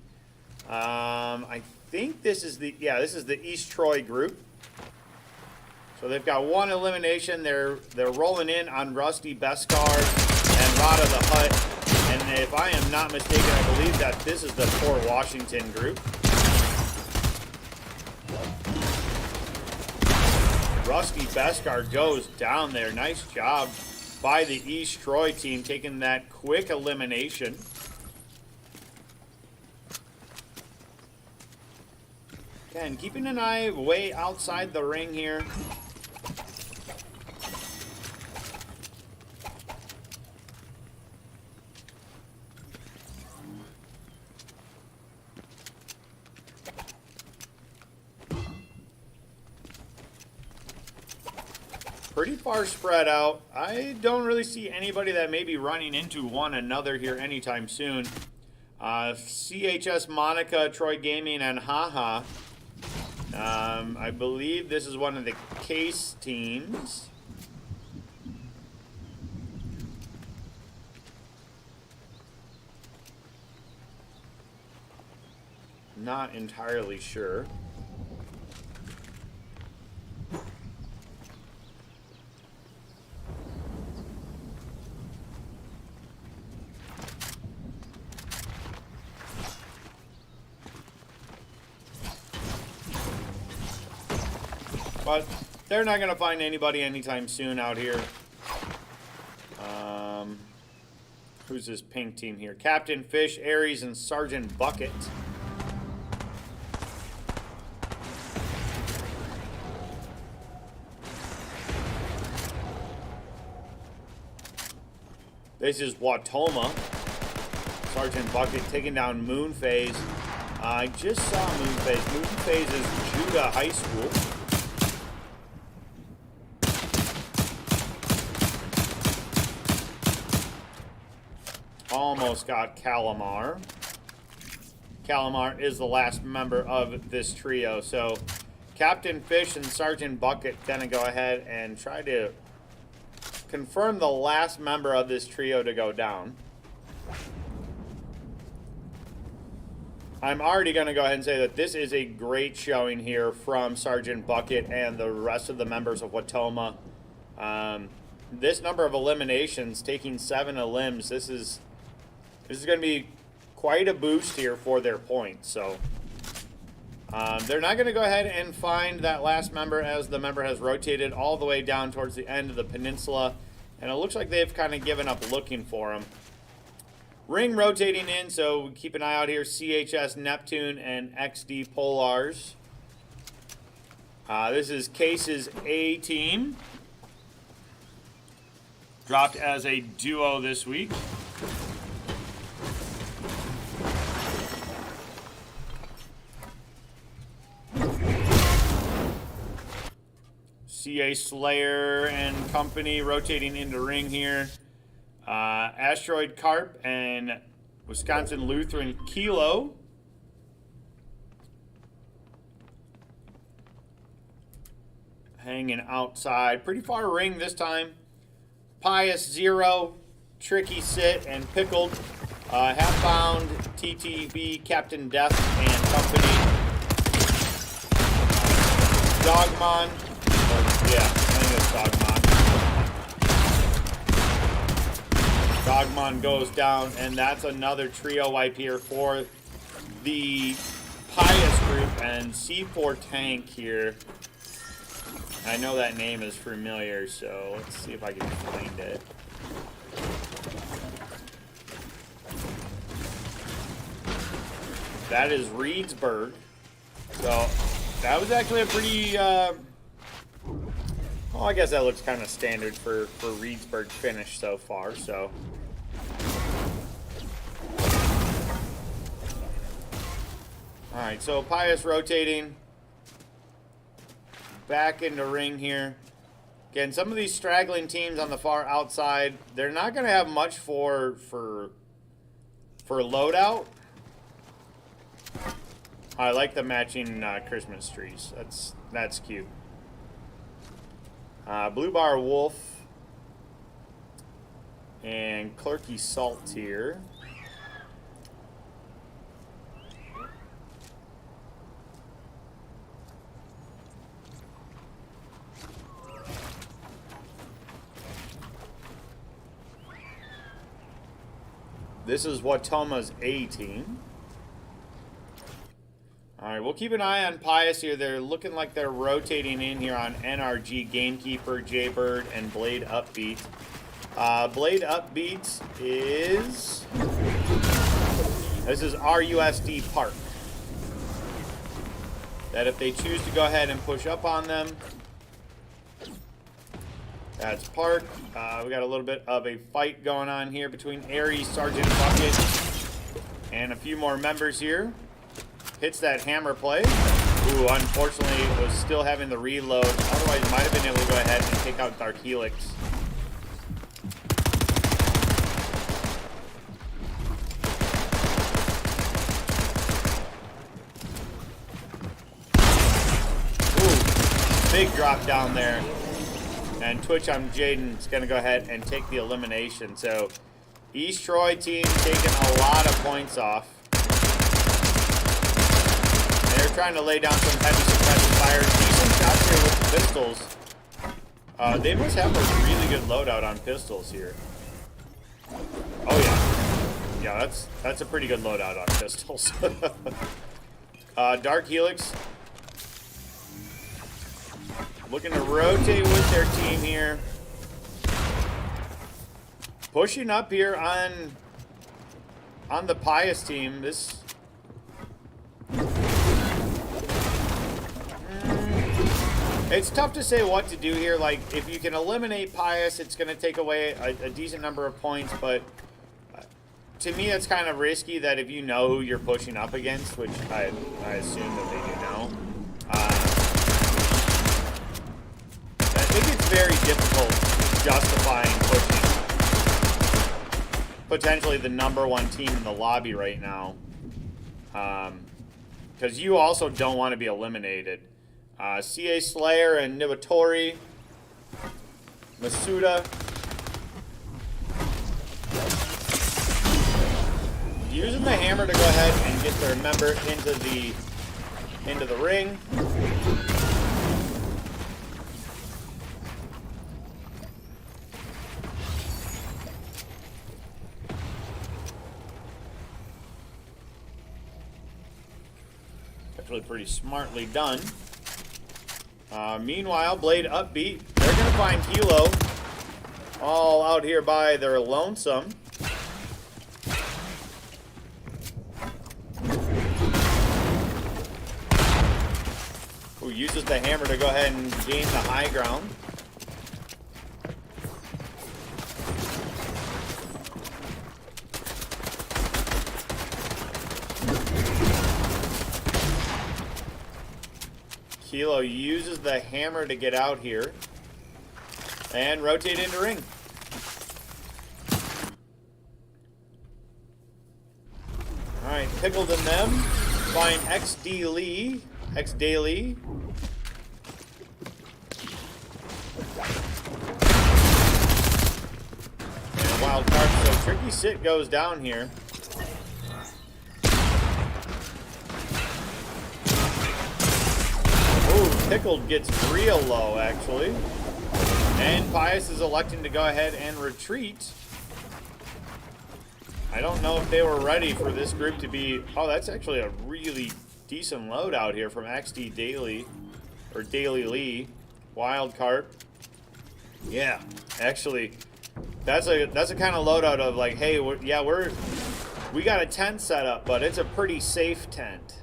I think this is the, yeah, this is the East Troy group. So they've got one elimination. They're rolling in on Rusty Beskar and Rada the Hut. And if I am not mistaken, I believe that this is the Fort Washington group. Rusty Beskar goes down there. Nice job by the East Troy team taking that quick elimination. Again, keeping an eye way outside the ring here. Pretty far spread out. I don't really see anybody that may be running into one another here anytime soon. CHS Monica, Troy Gaming, and Haha. I believe this is one of the case teams. Not entirely sure. But they're not going to find anybody anytime soon out here. Who's this pink team here? Captain Fish, Aries, and Sergeant Bucket. This is Watoma. Sergeant Bucket taking down Moonphase. I just saw Moonphase. Moonphase is Judah High School. Almost got Calamar. Calamar is the last member of this trio. So Captain Fish and Sergeant Bucket gonna go ahead and try to confirm the last member of this trio to go down. I'm already going to go ahead and say that this is a great showing here from Sergeant Bucket and the rest of the members of Watoma. This number of eliminations, taking 7 elims, this is going to be quite a boost here for their points. So they're not going to go ahead and find that last member, as the member has rotated all the way down towards the end of the peninsula, and it looks like they've kind of given up looking for him. Ring rotating in, so keep an eye out here. CHS Neptune and XD Polars. This is Case's A team. Dropped as a duo this week. CA Slayer and company rotating into ring here. Asteroid Carp and Wisconsin Lutheran Kilo. Hanging outside. Pretty far ring this time. Pious Zero, Tricky Sit, and Pickled. Half-bound TTB, Captain Death and company. Dogmon. Yeah, I think it's Dogmon. Dogmon goes down, and that's another trio wipe here for the Pious group. And C4 Tank here. I know that name is familiar, so let's see if I can find it. That is Reedsburg. So that was actually a pretty, well, I guess that looks kind of standard for Reedsburg finish so far, so. Alright, so Pius rotating. Back into ring here. Again, some of these straggling teams on the far outside, they're not going to have much for loadout. I like the matching Christmas trees. That's cute. Blue Bar Wolf and Clerky Salt here. This is Watoma's A team. Alright, we'll keep an eye on Pius here. They're looking like they're rotating in here on NRG, Gamekeeper, Jaybird, and Blade Upbeat. Blade Upbeat is... This is RUSD Park. That if they choose to go ahead and push up on them, that's Park. We got a little bit of a fight going on here between Aries, Sergeant Bucket, and a few more members here. Hits that hammer play. Ooh, unfortunately, was still having the reload. Otherwise, might have been able to go ahead and take out Dark Helix. Ooh, big drop down there. And Twitch on Jaden is going to go ahead and take the elimination. So, East Troy team taking a lot of points off. They're trying to lay down some heavy suppressive fire. Decent shots here with the pistols. They must have a really good loadout on pistols here. Oh yeah. Yeah, that's a pretty good loadout on pistols. Dark Helix. Looking to rotate with their team here. Pushing up here on the Pius team. This... It's tough to say what to do here. Like, if you can eliminate Pius, it's going to take away a decent number of points. But to me, it's kind of risky that if you know who you're pushing up against, which I assume that they do know, I think it's very difficult justifying pushing potentially the #1 team in the lobby right now. Because you also don't want to be eliminated. CA Slayer and Nibatori. Masuda. Using the hammer to go ahead and get their member into the ring. Actually pretty smartly done. Meanwhile, Blade Upbeat, they're going to find Kilo all out here by their lonesome. Who uses the hammer to go ahead and gain the high ground. Kilo uses the hammer to get out here and rotate into ring. Alright, Pickled and them find XD Lee. XD Lee. And wild card, so Tricky Sit goes down here. Pickled gets real low, actually. And Pius is electing to go ahead and retreat. I don't know if they were ready for this group to be... Oh, that's actually a really decent load out here from XD Daily. Or Daily Lee. Wildcard. Yeah, actually, that's a kind of loadout of like, hey, we got a tent set up, but it's a pretty safe tent.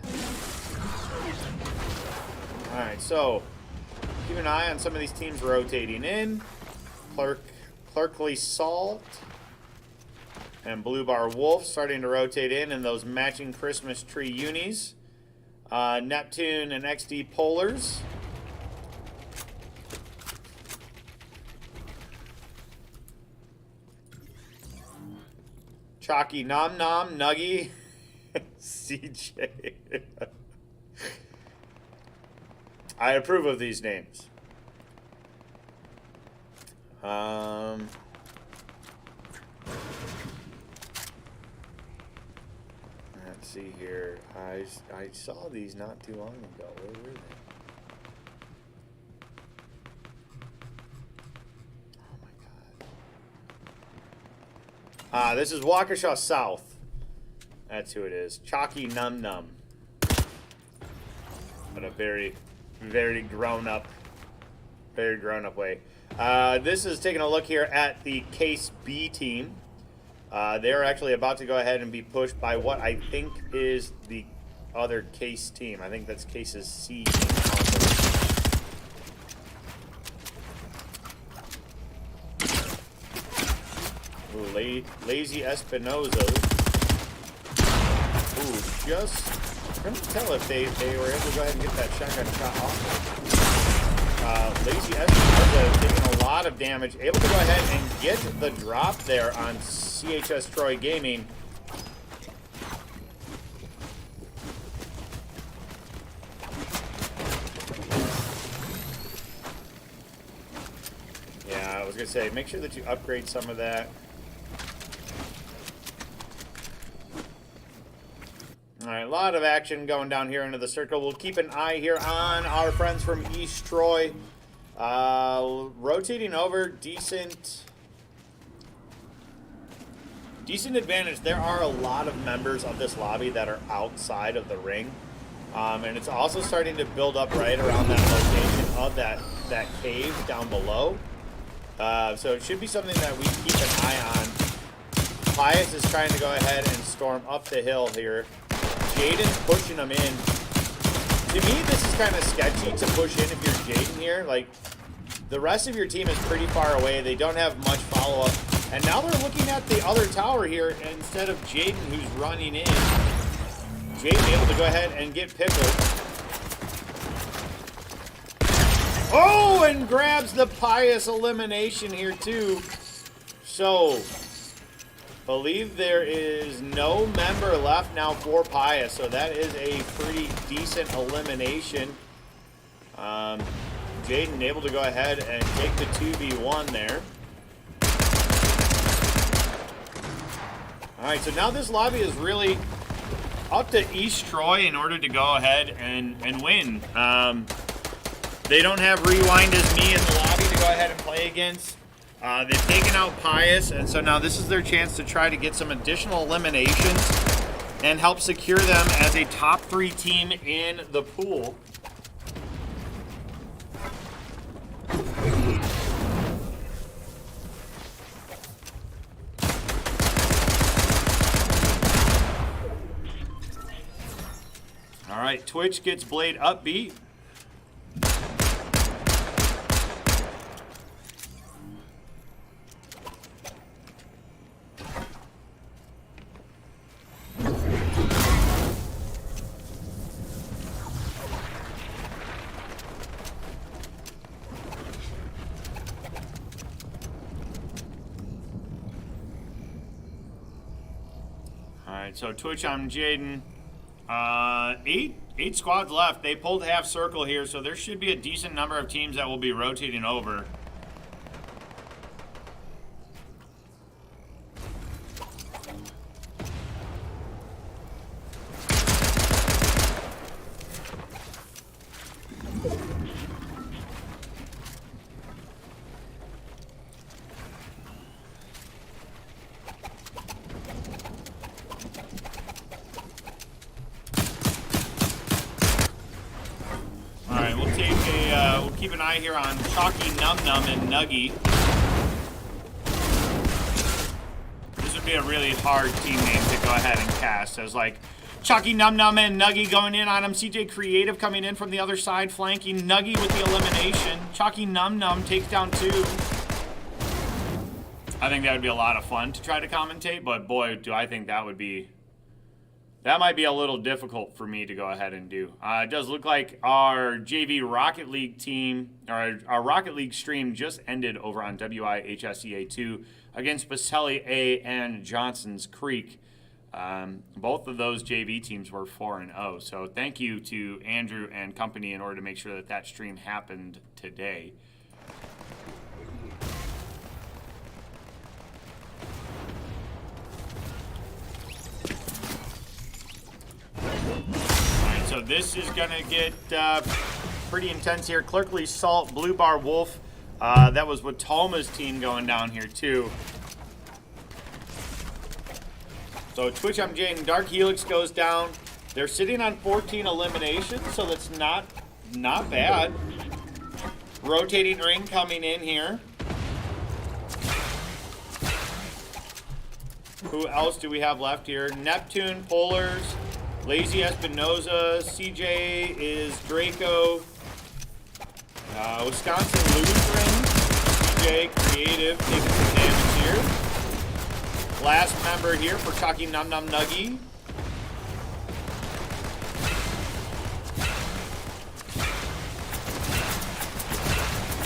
Alright, so keep an eye on some of these teams rotating in. Clerkly Salt and Blue Bar Wolf starting to rotate in those matching Christmas tree unis. Neptune and XD Polars. Chalky Nom Nom, Nuggy, CJ. I approve of these names. Let's see here. I saw these not too long ago. Where were they? Oh my god. This is Waukesha South. That's who it is. Chalky Num Num. But a very grown up way. This is taking a look here at the Case B team. They're actually about to go ahead and be pushed by what I think is the other Case team. I think that's Case's C team also. Ooh, Lazy Espinoza. Ooh, just couldn't tell if they were able to go ahead and get that shotgun shot off. Lazy Espinoza taking a lot of damage, able to go ahead and get the drop there on CHS Troy Gaming. Yeah, I was gonna say, make sure that you upgrade some of that. All right, a lot of action going down here into the circle. We'll keep an eye here on our friends from East Troy. Rotating over, decent advantage. There are a lot of members of this lobby that are outside of the ring. And it's also starting to build up right around that location of that cave down below. So it should be something that we keep an eye on. Pius is trying to go ahead and storm up the hill here. Jaden's pushing them in. To me, this is kind of sketchy to push in if you're Jaden here. Like, the rest of your team is pretty far away. They don't have much follow-up. And now they're looking at the other tower here instead of Jaden, who's running in. Jaden able to go ahead and get Pickled. Oh, and grabs the Pius elimination here, too. So, Believe there is no member left now for Pius, so that is a pretty decent elimination. Jaden able to go ahead and take the 2v1 there. All right, so now this lobby is really up to East Troy in order to go ahead and win. They don't have Rewind as me in the lobby to go ahead and play against. They've taken out Pius, and so now this is their chance to try to get some additional eliminations and help secure them as a top 3 team in the pool. All right, Twitch gets Blade upbeat. So Twitch, I'm Jaden. Eight squads left. They pulled half circle here, so there should be a decent number of teams that will be rotating over. Keep an eye here on Chalky Num Num and Nuggy. This would be a really hard team name to go ahead and cast. So it's like Chalky Num Num and Nuggy going in on him. CJ Creative coming in from the other side, flanking Nuggy with the elimination. Chalky Num Num takes down 2. I think that would be a lot of fun to try to commentate, but boy, do I think that would be... That might be a little difficult for me to go ahead and do. It does look like our JV Rocket League team, or our Rocket League stream just ended over on WIHSEA 2 against Pacelli A and Johnson's Creek. Both of those JV teams were 4-0. So thank you to Andrew and company in order to make sure that that stream happened today. Alright, so this is going to get pretty intense here. Clerkley Salt, Blue Bar Wolf. That was Watoma's team going down here too. So Twitch, I'm Jaden. Dark Helix goes down. They're sitting on 14 eliminations, so that's not bad. Rotating ring coming in here. Who else do we have left here? Neptune, Polars, Lazy Espinoza, CJ is Draco, Wisconsin Lutheran, CJ Creative taking some damage here. Last member here for Chalky Num Num Nuggy.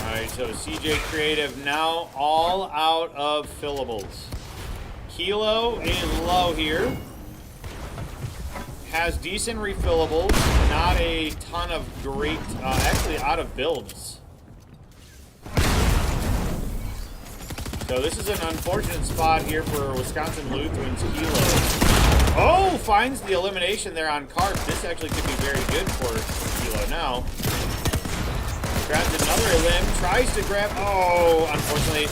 Alright, so CJ Creative now all out of fillables. Kilo is low here. Has decent refillables, not a ton of great, actually out of builds. So this is an unfortunate spot here for Wisconsin Lutheran's Kilo. Oh, finds the elimination there on Carp. This actually could be very good for Kilo now. Grabs another limb, tries to grab, oh, unfortunately,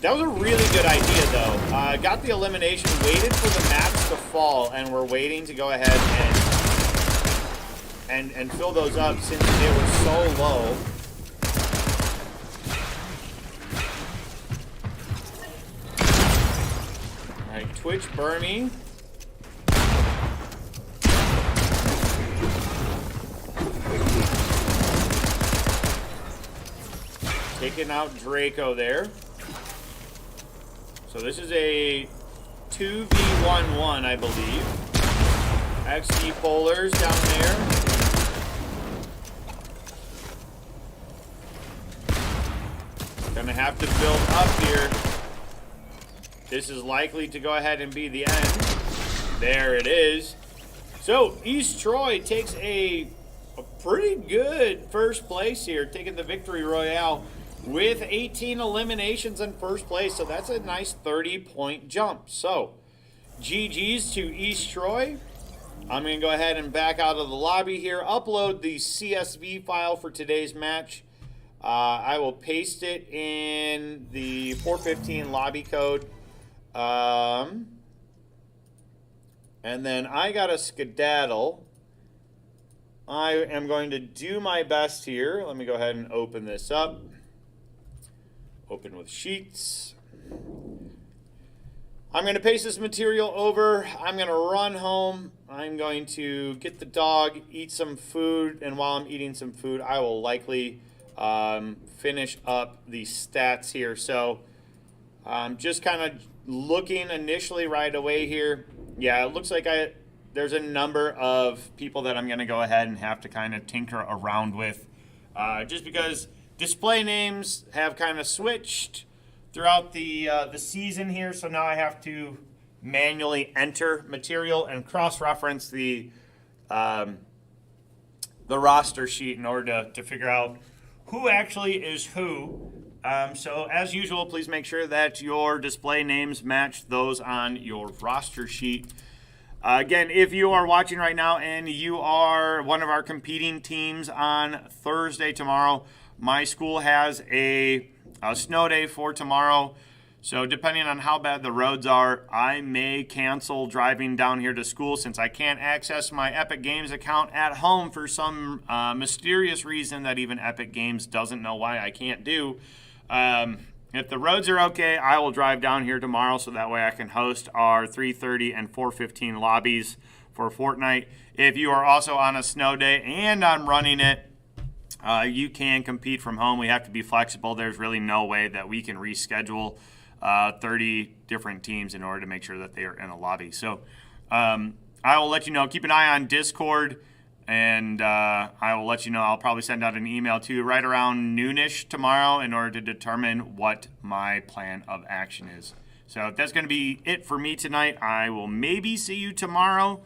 that was a really good idea, though. Got the elimination, waited for the maps to fall, and we're waiting to go ahead and fill those up since they were so low. All right, Twitch Burmy. Taking out Draco there. So this is a 2v11, I believe. XD Polars down there. Gonna have to build up here. This is likely to go ahead and be the end. There it is. So East Troy takes a pretty good first place here, taking the victory royale with 18 eliminations in first place. So that's a nice 30-point jump. So GG's to East Troy. I'm going to go ahead and back out of the lobby here, upload the CSV file for today's match. I will paste it in the 415 lobby code. And then I got a skedaddle. I am going to do my best here. Let me go ahead and open this up. Open with sheets. I'm going to paste this material over. I'm going to run home. I'm going to get the dog, eat some food, and while I'm eating some food, I will likely finish up the stats here. So just kind of looking initially right away here. Yeah, it looks like there's a number of people that I'm going to go ahead and have to kind of tinker around with just because display names have kind of switched throughout the season here. So now I have to manually enter material and cross-reference the roster sheet in order to figure out who actually is who. So as usual, please make sure that your display names match those on your roster sheet. Again, if you are watching right now and you are one of our competing teams on Thursday tomorrow, my school has a snow day for tomorrow. So depending on how bad the roads are, I may cancel driving down here to school since I can't access my Epic Games account at home for some mysterious reason that even Epic Games doesn't know why I can't do. If the roads are okay, I will drive down here tomorrow so that way I can host our 3:30 and 4:15 lobbies for Fortnite. If you are also on a snow day and I'm running it, you can compete from home. We have to be flexible. There's really no way that we can reschedule 30 different teams in order to make sure that they are in a lobby. So I will let you know. Keep an eye on Discord. And I will let you know. I'll probably send out an email to you right around noonish tomorrow in order to determine what my plan of action is. So that's going to be it for me tonight. I will maybe see you tomorrow